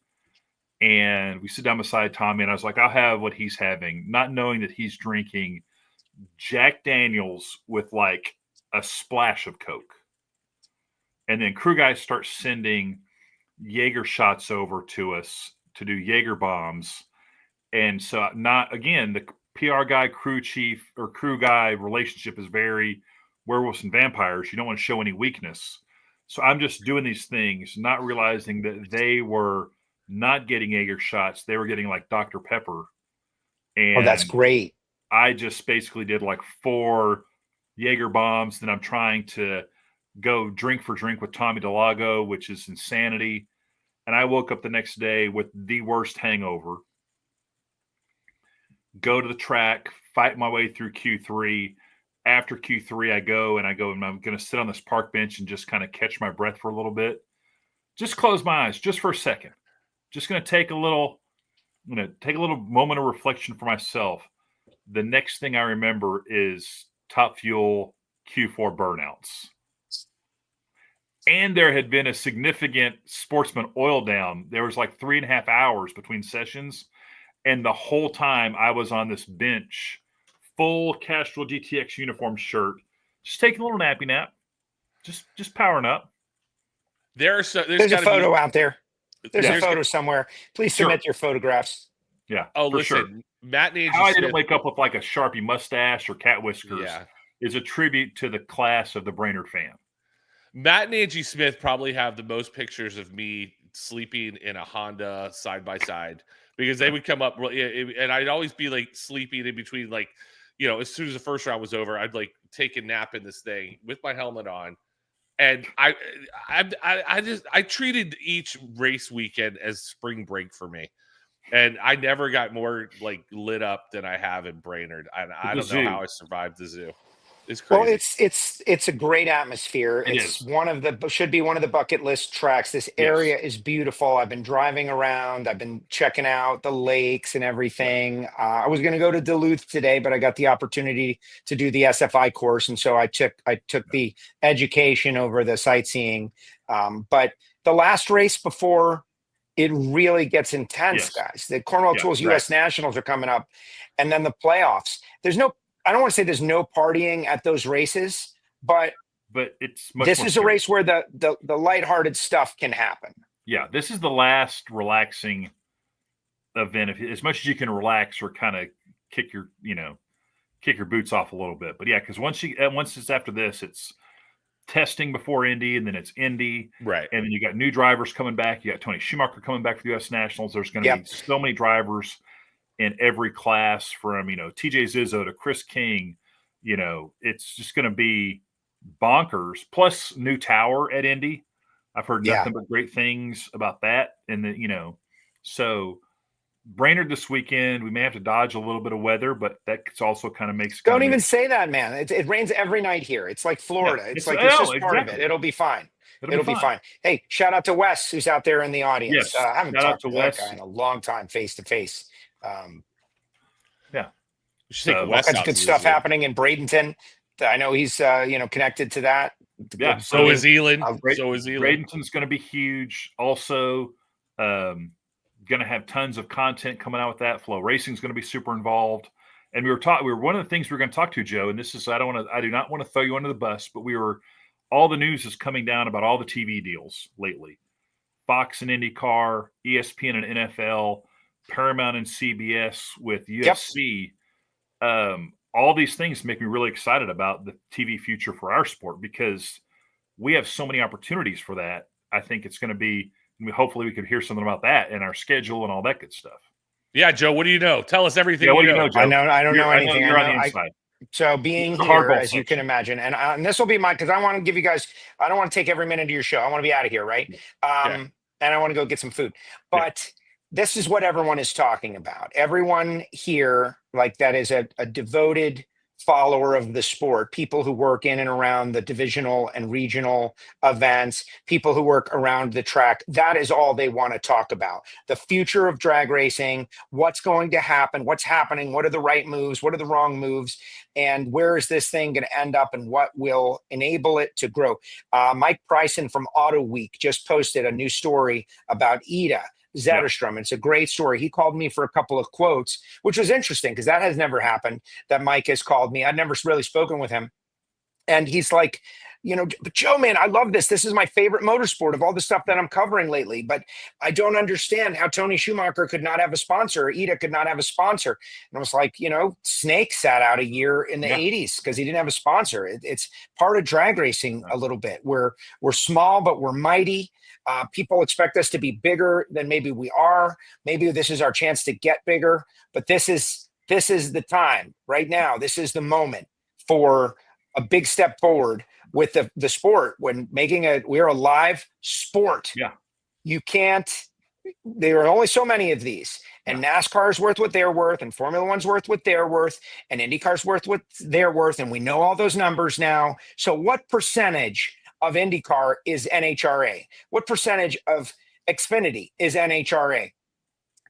And we sit down beside Tommy, and I was like, I'll have what he's having, not knowing that he's drinking Jack Daniels with like a splash of Coke. And then crew guys start sending Jaeger shots over to us to do Jaeger bombs. And so the PR guy, crew chief, or crew guy relationship is very werewolves and vampires. You don't want to show any weakness. So I'm just doing these things, not realizing that they were not getting Jaeger shots. They were getting like Dr. Pepper. And that's great. I just basically did like 4 Jaeger bombs. Then I'm trying to go drink for drink with Tommy DeLago, which is insanity. And I woke up the next day with the worst hangover. Go to the track, fight my way through Q3. After Q3, and I'm going to sit on this park bench and just kind of catch my breath for a little bit. Just close my eyes just for a second. Just going to take a little moment of reflection for myself. The next thing I remember is Top Fuel Q4 burnouts. And there had been a significant Sportsman oil down. There was like 3.5 hours between sessions. And the whole time I was on this bench, full Castrol GTX uniform shirt, just taking a little nappy nap, just powering up. There's a photo out there. There's a photo somewhere. Please submit your photographs. Yeah. Oh, for listen, sure. Matt and Angie How I Smith, didn't wake up with like a Sharpie mustache or cat whiskers is a tribute to the class of the Brainerd fan. Matt and Angie Smith probably have the most pictures of me sleeping in a Honda side by side, because they would come up and I'd always be like sleeping in between, like, as soon as the first round was over, I'd like take a nap in this thing with my helmet on. And I treated each race weekend as spring break for me. And I never got more like lit up than I have in Brainerd. I don't know how I survived the zoo. is crazy. Well, it's a great atmosphere. Should be one of the bucket list tracks. This area is beautiful. I've been driving around. I've been checking out the lakes and everything. I was going to go to Duluth today, but I got the opportunity to do the SFI course, and so I took the education over the sightseeing. But the last race before it really gets intense, guys. The Cornwall Tools U.S. Nationals are coming up, and then the playoffs. I don't want to say there's no partying at those races, but it's much this more is a race where the lighthearted stuff can happen. Yeah, this is the last relaxing event. As much as you can relax or kind of kick your boots off a little bit. But yeah, because once it's after this, it's testing before Indy, and then it's Indy, right? And then you got new drivers coming back. You got Tony Schumacher coming back for the U.S. Nationals. There's going to be so many drivers in every class, from TJ Zizzo to Chris King. It's just going to be bonkers. Plus new tower at Indy. I've heard nothing but great things about that. And so Brainerd this weekend, we may have to dodge a little bit of weather, but that also kind of makes. Don't even say that, man. It rains every night here. It's like Florida. It's just part of it. It'll be fine. It'll be fine. Hey, shout out to Wes, who's out there in the audience. Yes, I haven't shout out talked to to Wes. that guy in a long time, face to face. So, all kinds of good stuff happening in Bradenton. I know he's connected to that. Yeah. So is Elin. Bradenton's going to be huge. Also, going to have tons of content coming out with that. Flow Racing's going to be super involved. And one of the things we were going to talk to, Joe, and this is, I do not want to throw you under the bus, but all the news is coming down about all the TV deals lately. Fox and IndyCar, ESPN and NFL, Paramount and CBS with UFC. All these things make me really excited about the TV future for our sport, because we have so many opportunities for that. I think it's going to be, hopefully we could hear something about that in our schedule and all that good stuff. Yeah, Joe, what do you know? Tell us everything. What do you know, Joe? I don't know anything. You're on the inside. So being here, as you can imagine, and this will be because I want to give you guys, I don't want to take every minute of your show. I want to be out of here, right? And I want to go get some food. But this is what everyone is talking about. Everyone here, that is a devoted follower of the sport, people who work in and around the divisional and regional events, people who work around the track. That is all they want to talk about. The future of drag racing, what's going to happen, what's happening, what are the right moves, what are the wrong moves, and where is this thing going to end up, and what will enable it to grow. Mike Bryson from Auto Week just posted a new story about Ida Zetterstrom. It's a great story. He called me for a couple of quotes, which was interesting because that has never happened, that Mike has called me. I'd never really spoken with him. And he's like, but Joe, man, I love this. This is my favorite motorsport of all the stuff that I'm covering lately. But I don't understand how Tony Schumacher could not have a sponsor, or Ida could not have a sponsor. And I was like, Snake sat out a year in the 80s because he didn't have a sponsor. It's part of drag racing a little bit. We're small, but we're mighty. People expect us to be bigger than maybe we are. Maybe this is our chance to get bigger, but this is the time right now. This is the moment for a big step forward with the sport, when we're a live sport. Yeah. There are only so many of these, and NASCAR is worth what they're worth, and Formula One's worth what they're worth, and IndyCar's worth what they're worth. And we know all those numbers now. So what percentage of IndyCar is NHRA? What percentage of Xfinity is NHRA?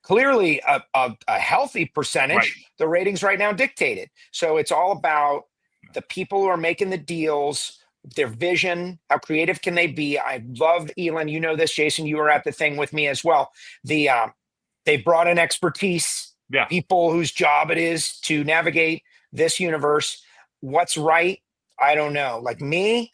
Clearly a healthy percentage. Right. The ratings right now dictate it. So it's all about the people who are making the deals, their vision, how creative can they be? I love Elin. You know this, Jason. You were at the thing with me as well. They brought in expertise, people whose job it is to navigate this universe. What's right? I don't know. Like me,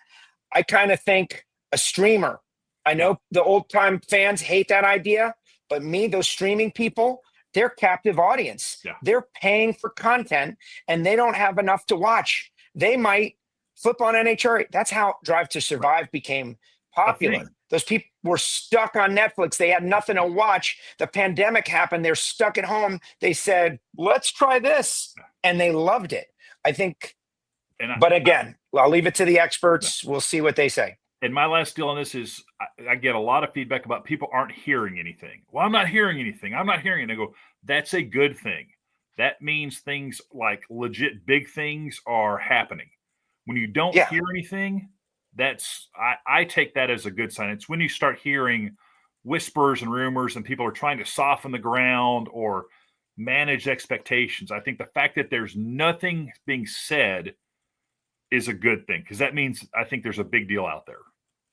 I kind of think a streamer. I know the old time fans hate that idea, but those streaming people, they're captive audience. Yeah. They're paying for content and they don't have enough to watch. They might flip on NHRA. That's how Drive to Survive became popular. Those people were stuck on Netflix. They had nothing to watch. The pandemic happened. They're stuck at home. They said, let's try this. And they loved it. I think, but again, I'll leave it to the experts. We'll see what they say. And my last deal on this is I get a lot of feedback about people aren't hearing anything. Well, I'm not hearing anything. I'm not hearing it. And I go, that's a good thing. That means things like legit big things are happening. When you don't hear anything, I take that as a good sign. It's when you start hearing whispers and rumors and people are trying to soften the ground or manage expectations. I think the fact that there's nothing being said is a good thing, because that means I think there's a big deal out there.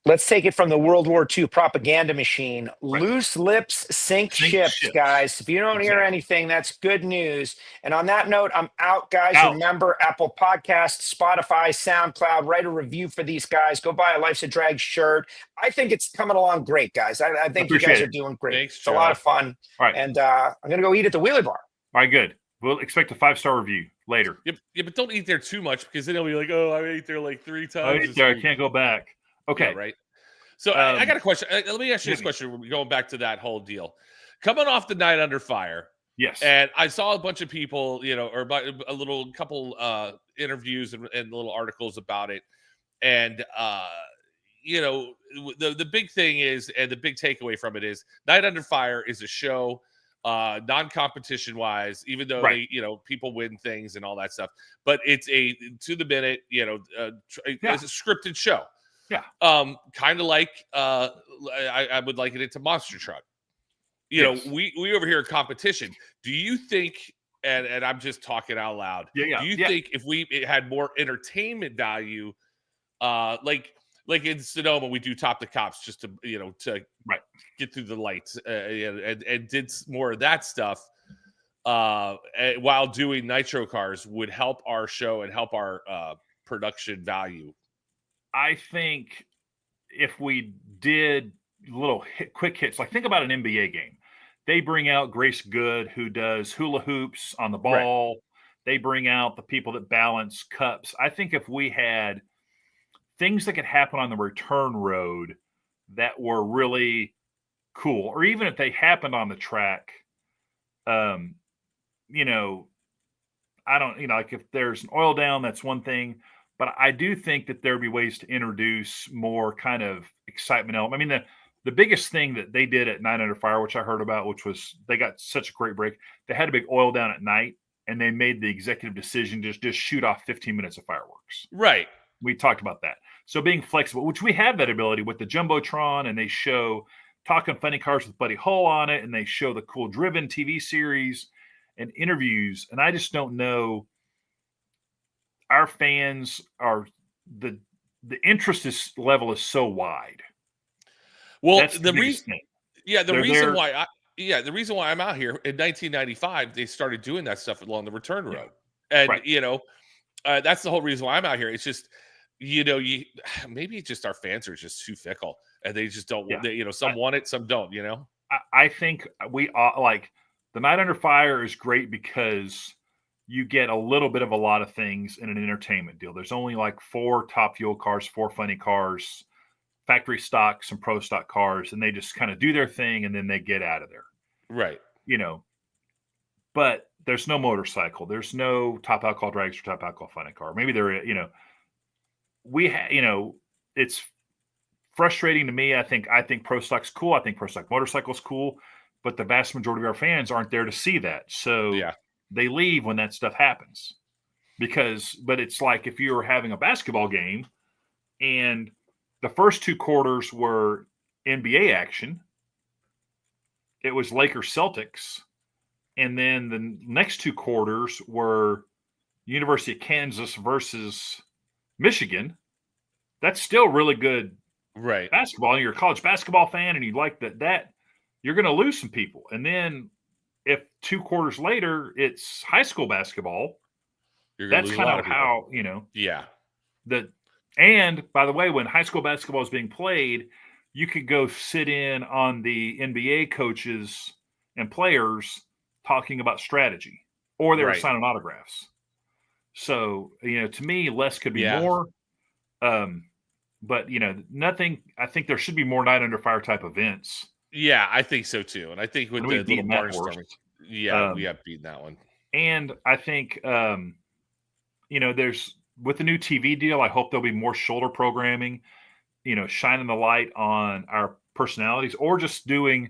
Let's take it from the World War II propaganda machine. Right. Loose lips sink ships, guys. If you don't hear anything, that's good news. And on that note, I'm out, guys. Remember, Apple Podcasts, Spotify, SoundCloud, write a review for these guys. Go buy a Life's a Drag shirt. I think it's coming along great, guys. I think you guys are doing great. Thanks, it's a lot of fun. All right. And I'm going to go eat at the Wheelie Bar. All right, good. We'll expect a 5-star review later. Yeah, but don't eat there too much, because then they'll be like, oh, I ate there like 3 times. I ate there. I can't go back. Okay. Yeah, right. So I got a question. Let me ask you this question. Going back to that whole deal, coming off the Night Under Fire. Yes. And I saw a bunch of people, or about couple interviews and little articles about it. And, the big thing is, and the big takeaway from it is, Night Under Fire is a show, non-competition wise, even though they, people win things and all that stuff. But it's a to the minute, it's a scripted show. Yeah. Kind of like I would liken it to Monster Truck. We over here competition. Do you think, and I'm just talking out loud, do you think if we had more entertainment value, like in Sonoma, we do Top the Cops just to get through the lights, and did more of that stuff while doing Nitro Cars would help our show and help our production value? I think if we did little quick hits, like think about an NBA game. They bring out Grace Good, who does hula hoops on the ball. Right. They bring out the people that balance cups. I think if we had things that could happen on the return road that were really cool, or even if they happened on the track, I don't, like if there's an oil down, that's one thing. But I do think that there'd be ways to introduce more kind of excitement element. I mean, the biggest thing that they did at Night Under Fire, which I heard about, which was they got such a great break. They had a big oil down at night, and they made the executive decision to just shoot off 15 minutes of fireworks. Right. We talked about that. So being flexible, which we have that ability with the Jumbotron, and they show Talking Funny Cars with Buddy Hull on it, and they show the Cool Driven TV series and interviews. And I just don't know. Our fans are the interest level is so wide. Well, that's the reason, the reason why I'm out here in 1995, they started doing that stuff along the return road, and that's the whole reason why I'm out here. It's just, maybe it's just our fans are just too fickle, and they just don't. Some want it, some don't. I think we like the Night Under Fire is great because you get a little bit of a lot of things in an entertainment deal. There's only like 4 Top Fuel cars, 4 funny cars, factory stock, some pro stock cars, and they just kind of do their thing and then they get out of there. Right. But there's no motorcycle. There's no Top Alcohol Drags or Top Alcohol Funny Car. Maybe there, it's frustrating to me. I think pro stock's cool. I think pro stock motorcycle's cool, but the vast majority of our fans aren't there to see that. So they leave when that stuff happens but it's like if you were having a basketball game and the first 2 quarters were NBA action, it was Lakers Celtics. And then the next 2 quarters were University of Kansas versus Michigan. That's still really good basketball. And you're a college basketball fan and you like that you're going to lose some people. And then if 2 quarters later it's high school basketball, that's kind of how, and by the way, when high school basketball is being played, you could go sit in on the NBA coaches and players talking about strategy, or they were signing autographs. So, to me, less could be more. But, nothing, I think there should be more Night Under Fire type events. Yeah, I think so too. And I think with the little barnstorming, we have beaten that one. And I think, there's with the new TV deal, I hope there'll be more shoulder programming, shining the light on our personalities or just doing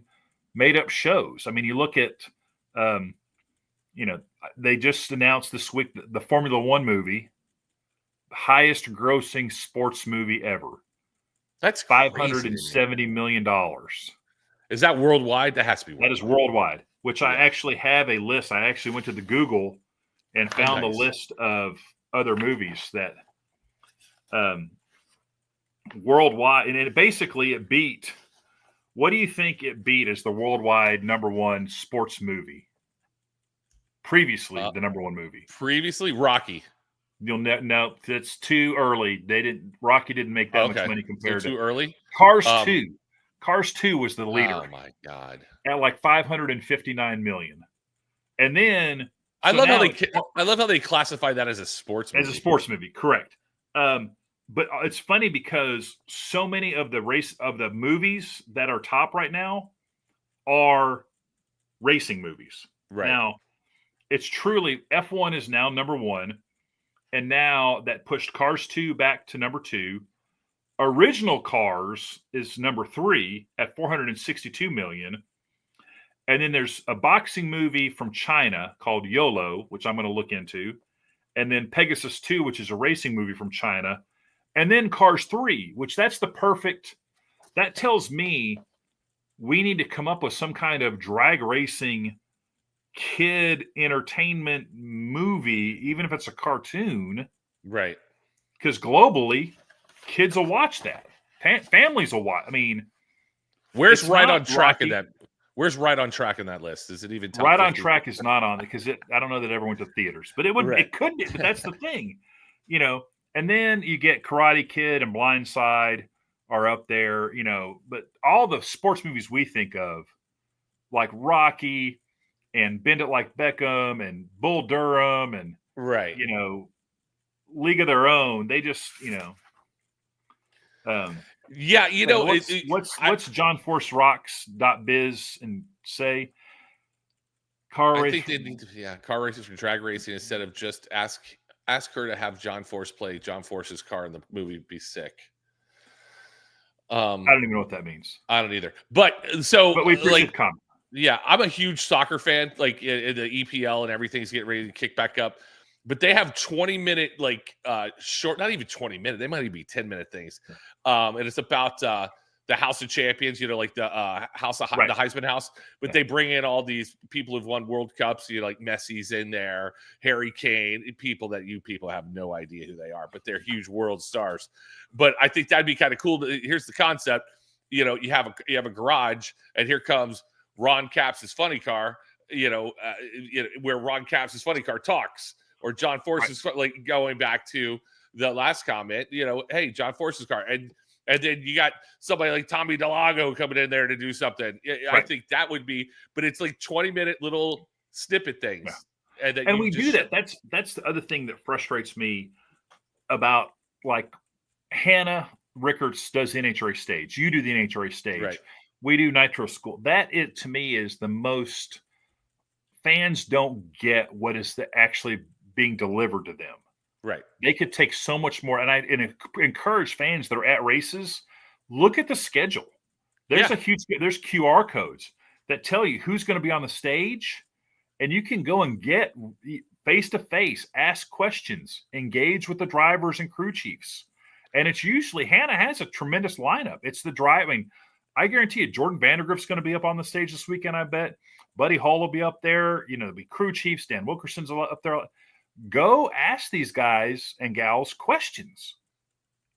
made up shows. I mean, you look at, they just announced this week the Formula One movie highest grossing sports movie ever. That's $570 million. Is that worldwide? That has to be worldwide. That is worldwide, which I actually have a list. I actually went to the Google and found the list of other movies that worldwide, and it beat. What do you think it beat as the worldwide number one sports movie? Previously, the number one movie. Previously, Rocky. No, that's too early. Rocky didn't make that much money compared to too early. Cars 2. Cars 2 was the leader. Oh my God! At like $559 million, and then I love how they classify that as a sports movie. As a sports movie, correct. But it's funny because so many of the movies that are top right now are racing movies. Right now, it's truly F1 is now number one, and now that pushed Cars 2 back to number 2. Original Cars is number 3 at $462 million. And then there's a boxing movie from China called YOLO, which I'm going to look into. And then Pegasus 2, which is a racing movie from China. And then Cars 3, which that tells me we need to come up with some kind of drag racing kid entertainment movie, even if it's a cartoon. Right. Because globally, kids will watch that. Families will watch. I mean, where's Right on Track in that? Where's Right on Track in that list? Is it even top Right 50? on Track is not on it because I don't know that it ever went to theaters, but it could be. But that's the thing, And then you get Karate Kid and Blindside are up there, But all the sports movies we think of, like Rocky and Bend It Like Beckham and Bull Durham and League of Their Own, they just what's John Force Rocks.biz and say I think they need to, car racing for drag racing instead of just ask her to have John Force play John Force's car in the movie. Be sick. I don't even know what that means. I don't either. But we appreciate comment. Yeah, I'm a huge soccer fan. Like in the EPL and everything's getting ready to kick back up. But they have 20-minute, short, not even 20-minute. They might even be 10-minute things. And it's about the House of Champions, like the House of the Heisman House. But they bring in all these people who've won World Cups. Like Messi's in there, Harry Kane, people that you people have no idea who they are, but they're huge world stars. But I think that'd be kind of cool. Here's the concept: you have a garage, and here comes Ron Capps' funny car. Where Ron Capps' funny car talks. Or John Force's, going back to the last comment, hey, John Force's car. And then you got somebody like Tommy DeLago coming in there to do something. I think that would be, but it's like 20-minute little snippet things. Yeah. And we do that. That's the other thing that frustrates me about, Hannah Rickards does the NHRA stage. You do the NHRA stage. Right. We do Nitro School. That, to me, is the most fans don't get what is actually being delivered to them. Right. They could take so much more. And I encourage fans that are at races, look at the schedule. There's there's QR codes that tell you who's going to be on the stage, and you can go and get face-to-face, ask questions, engage with the drivers and crew chiefs. And it's usually, Hannah has a tremendous lineup. It's the driving. I guarantee you, Jordan Vandergrift's going to be up on the stage this weekend, I bet. Buddy Hall will be up there. There'll be crew chiefs. Dan Wilkerson's up there. Go ask these guys and gals questions.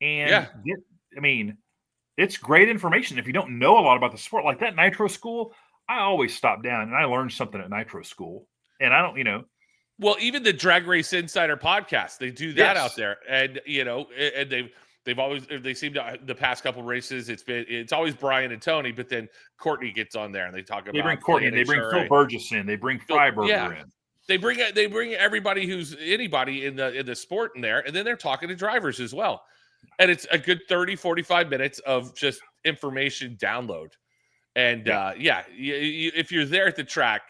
And it's great information. If you don't know a lot about the sport, like that Nitro School, I always stop down and I learned something at Nitro School. And I don't, Well, even the Drag Race Insider podcast, they do that out there. And, and they've always, they seem to, the past couple races, it's always Brian and Tony, but then Courtney gets on there and they talk about. They bring Courtney, they bring Phil Burgess in, they bring Freiberger in. They bring everybody who's anybody in the sport in there, and then they're talking to drivers as well. And it's a good 30, 45 minutes of just information download. And if you're there at the track,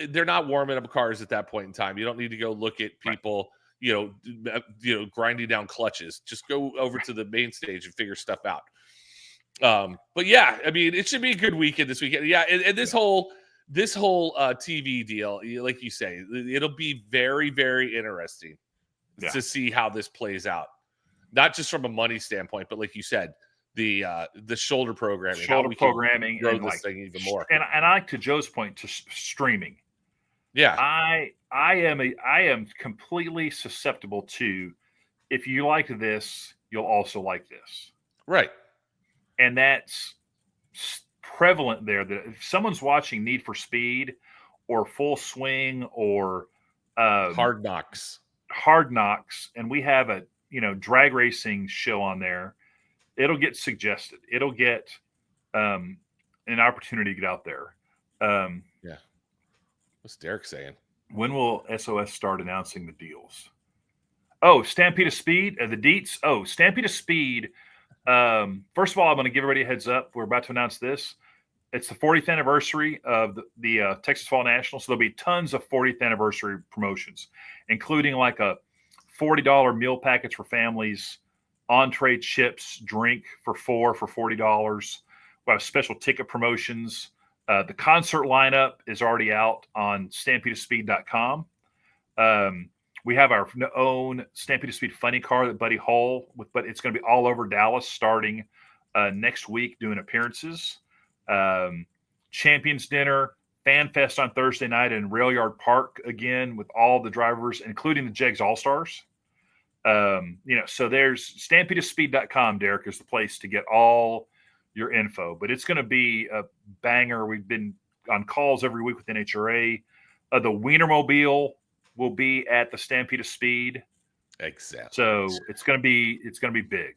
they're not warming up cars at that point in time. You don't need to go look at people, grinding down clutches. Just go over to the main stage and figure stuff out. But it should be a good weekend this weekend. Yeah, and this whole TV deal, like you say, it'll be very, very interesting to see how this plays out, not just from a money standpoint, but like you said, the shoulder programming, grow and this thing even more. And I, to Joe's point, to streaming. Yeah, I am completely susceptible to, if you like this, you'll also like this. Right. And that's prevalent there, that if someone's watching Need for Speed or Full Swing or Hard Knocks, and we have a drag racing show on there, it'll get suggested. It'll get an opportunity to get out there. Yeah. What's Derek saying? When will SOS start announcing the deals? Oh, Stampede of Speed, the deets. Oh, Stampede of Speed. First of all, I'm going to give everybody a heads up. We're about to announce this. It's the 40th anniversary of the Texas Fall National, so there'll be tons of 40th anniversary promotions, including like a $40 meal package for families, entree, chips, drink for $40. We have special ticket promotions. The concert lineup is already out on StampedeOfSpeed.com. We have our own Stampede of Speed funny car that Buddy Hull but it's going to be all over Dallas starting next week doing appearances. Champions Dinner, Fan Fest on Thursday night in Rail Yard Park again with all the drivers, including the Jegs All-Stars. So there's StampedeOfSpeed.com, Derek, is the place to get all your info. But it's going to be a banger. We've been on calls every week with NHRA. The Wienermobile will be at the Stampede of Speed. Exactly. So it's going to be big.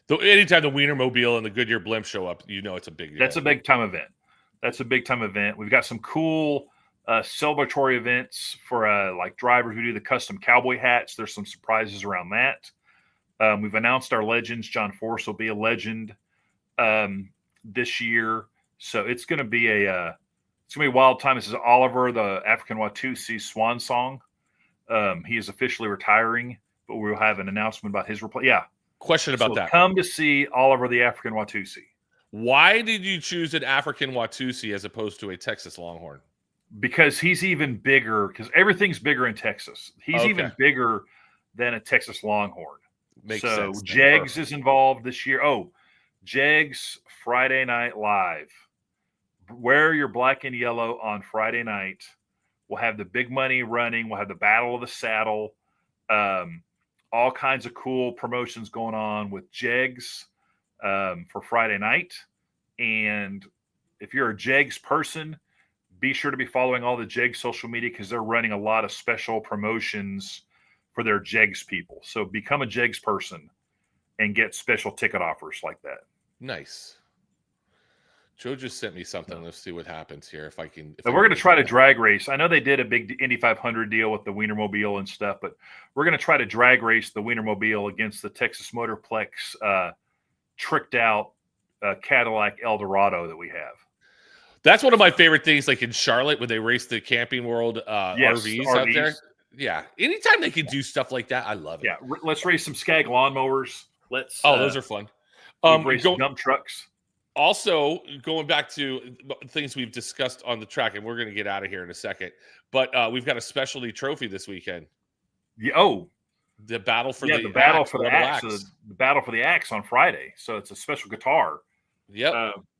So anytime the Wienermobile and the Goodyear blimp show up, it's a big deal. That's a big time event. We've got some cool celebratory events for like drivers who do the custom cowboy hats. There's some surprises around that. We've announced our legends. John Force will be a legend this year. So it's going to be a wild time. This is Oliver, the African Watusi swan song. He is officially retiring, but we'll have an announcement about his replacement. Yeah. Question about that. Come to see Oliver, the African Watusi. Why did you choose an African Watusi as opposed to a Texas Longhorn? Because he's even bigger, because everything's bigger in Texas. He's even bigger than a Texas Longhorn. Makes sense. So Jegs is involved this year. Oh, Jegs Friday Night Live. Wear your black and yellow on Friday night. We'll have the big money running. We'll have the Battle of the Saddle. All kinds of cool promotions going on with Jegs for Friday night. And if you're a Jegs person, be sure to be following all the Jegs social media because they're running a lot of special promotions for their Jegs people. So become a Jegs person and get special ticket offers like that. Nice. Joe just sent me something. Let's see what happens here. If I can. We're going to try to drag race. I know they did a big Indy 500 deal with the Wienermobile and stuff, but we're going to try to drag race the Wienermobile against the Texas Motorplex tricked out Cadillac Eldorado that we have. That's one of my favorite things, like in Charlotte when they race the Camping World RVs out there. Yeah. Anytime they can do stuff like that, I love it. Yeah. Let's race some Skag lawnmowers. Those are fun. Race dump trucks. Also, going back to things we've discussed on the track, and we're going to get out of here in a second, but we've got a specialty trophy this weekend. Yeah, the battle for the battle for the axe. The battle for the axe on Friday. So it's a special guitar. Yep.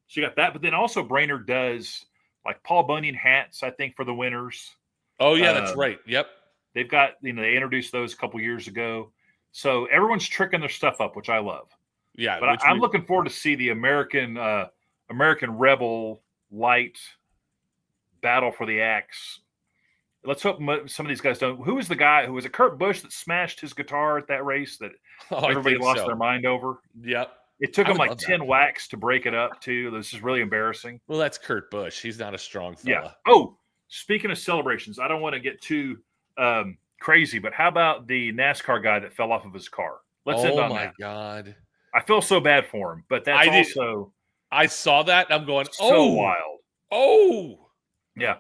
So you got that, but then also Brainerd does like Paul Bunyan hats, I think, for the winners. Oh yeah, that's right. Yep. They've got they introduced those a couple years ago. So everyone's tricking their stuff up, which I love. Yeah, but I'm looking forward to see the American Rebel Light battle for the axe. Let's hope some of these guys don't. Who was the guy? Who was it? Kurt Busch that smashed his guitar at that race that everybody lost their mind over? Yep. It took him like 10 whacks to break it up too. This is really embarrassing. Well, that's Kurt Busch. He's not a strong fella. Yeah. Oh, speaking of celebrations, I don't want to get too crazy, but how about the NASCAR guy that fell off of his car? Let's end on that. Oh my God. I feel so bad for him, but that's also. I saw that. And I'm going, so wild. Oh. Yeah.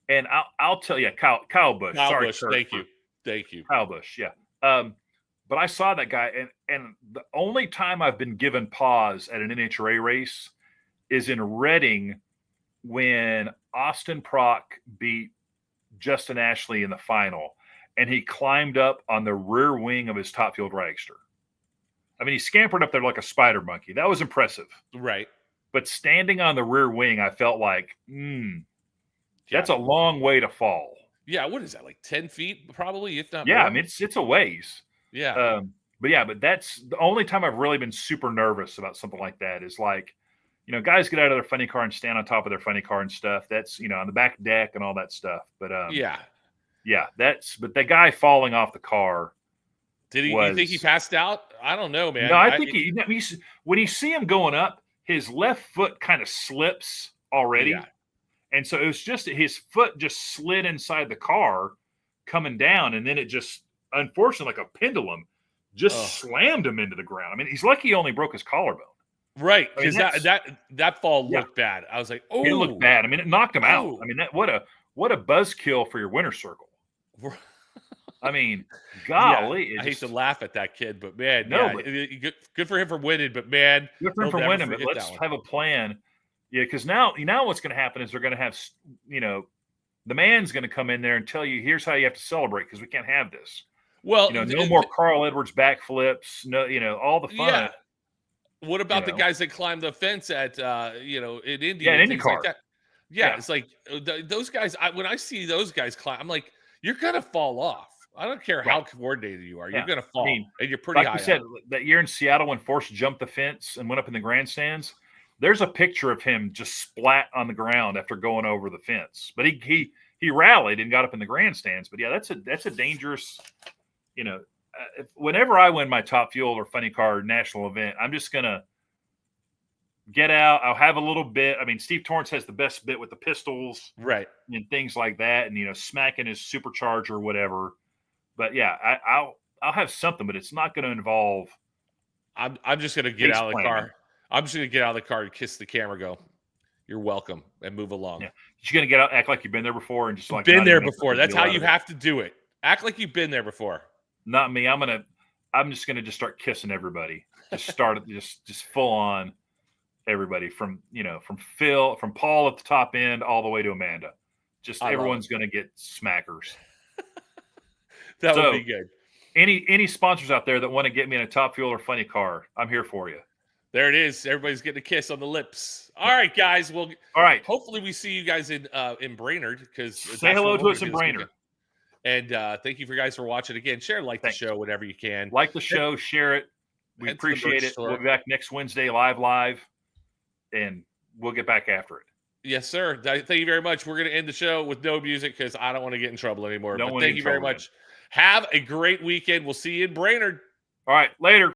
And I'll tell you, Kyle Busch. Sorry, Busch. Kurt, Thank you. Kyle Busch. Yeah. But I saw that guy, and the only time I've been given pause at an NHRA race is in Reading when Austin Prock beat Justin Ashley in the final. and he climbed up on the rear wing of his top fuel dragster. I mean, he scampered up there like a spider monkey. That was impressive. Right. But standing on the rear wing, I felt like, that's a long way to fall. Yeah, what is that, like 10 feet probably, if not more? Yeah, I mean, it's a ways. Yeah. But that's the only time I've really been super nervous about something like that is like, guys get out of their funny car and stand on top of their funny car and stuff. That's, on the back deck and all that stuff. But yeah, but the guy falling off the car. Did you think he passed out? I don't know, man. No, I think when you see him going up, his left foot kind of slips already. Yeah. And so it was just his foot just slid inside the car coming down. And then it just, unfortunately, like a pendulum, just slammed him into the ground. I mean, he's lucky he only broke his collarbone. Right. Because that fall looked bad. I was like, oh. It looked bad. I mean, it knocked him out. I mean, what a buzzkill for your winter circle. I mean, golly. I hate to laugh at that kid, but man, good for him for winning, but man. Good for him for winning, but let's have a plan. Yeah, because now what's going to happen is they're going to have, the man's going to come in there and tell you, here's how you have to celebrate because we can't have this. Well, no more Carl Edwards backflips, no, all the fun. Yeah. What about the guys that climb the fence at, in India? Yeah, in IndyCar. Like that? Yeah, it's like those guys, when I see those guys climb, I'm like, you're going to fall off. I don't care how coordinated you are. You're going to fall. And you're pretty high. Like you said, that year in Seattle when Force jumped the fence and went up in the grandstands, there's a picture of him just splat on the ground after going over the fence. But he rallied and got up in the grandstands. But yeah, that's a dangerous, whenever I win my Top Fuel or Funny Car national event, I'm just going to get out. I'll have a little bit. I mean, Steve Torrance has the best bit with the pistols. Right. And things like that. And, smacking his supercharger or whatever. But yeah, I'll have something, but it's not going to involve. I'm just going to get out of the car. I'm just going to get out of the car and kiss the camera. Go, you're welcome, and move along. Yeah, you're going to get out, act like you've been there before, and just like been there before. That's how you have to do it. Act like you've been there before. Not me. I'm just going to just start kissing everybody. Just start just full on everybody from Paul at the top end all the way to Amanda. Just everyone's going to get smackers. That would be good. Any sponsors out there that want to get me in a Top Fuel or Funny Car, I'm here for you. There it is. Everybody's getting a kiss on the lips. All right, guys. Well, all right. Hopefully we see you guys in Brainerd because say hello to us in Brainerd. And thank you for guys for watching again. Share, the show, whatever you can. Like the show, share it. We appreciate it. We'll be back next Wednesday live, and we'll get back after it. Yes, sir. Thank you very much. We're going to end the show with no music because I don't want to get in trouble anymore. But thank you very much. Have a great weekend. We'll see you in Brainerd. All right. Later.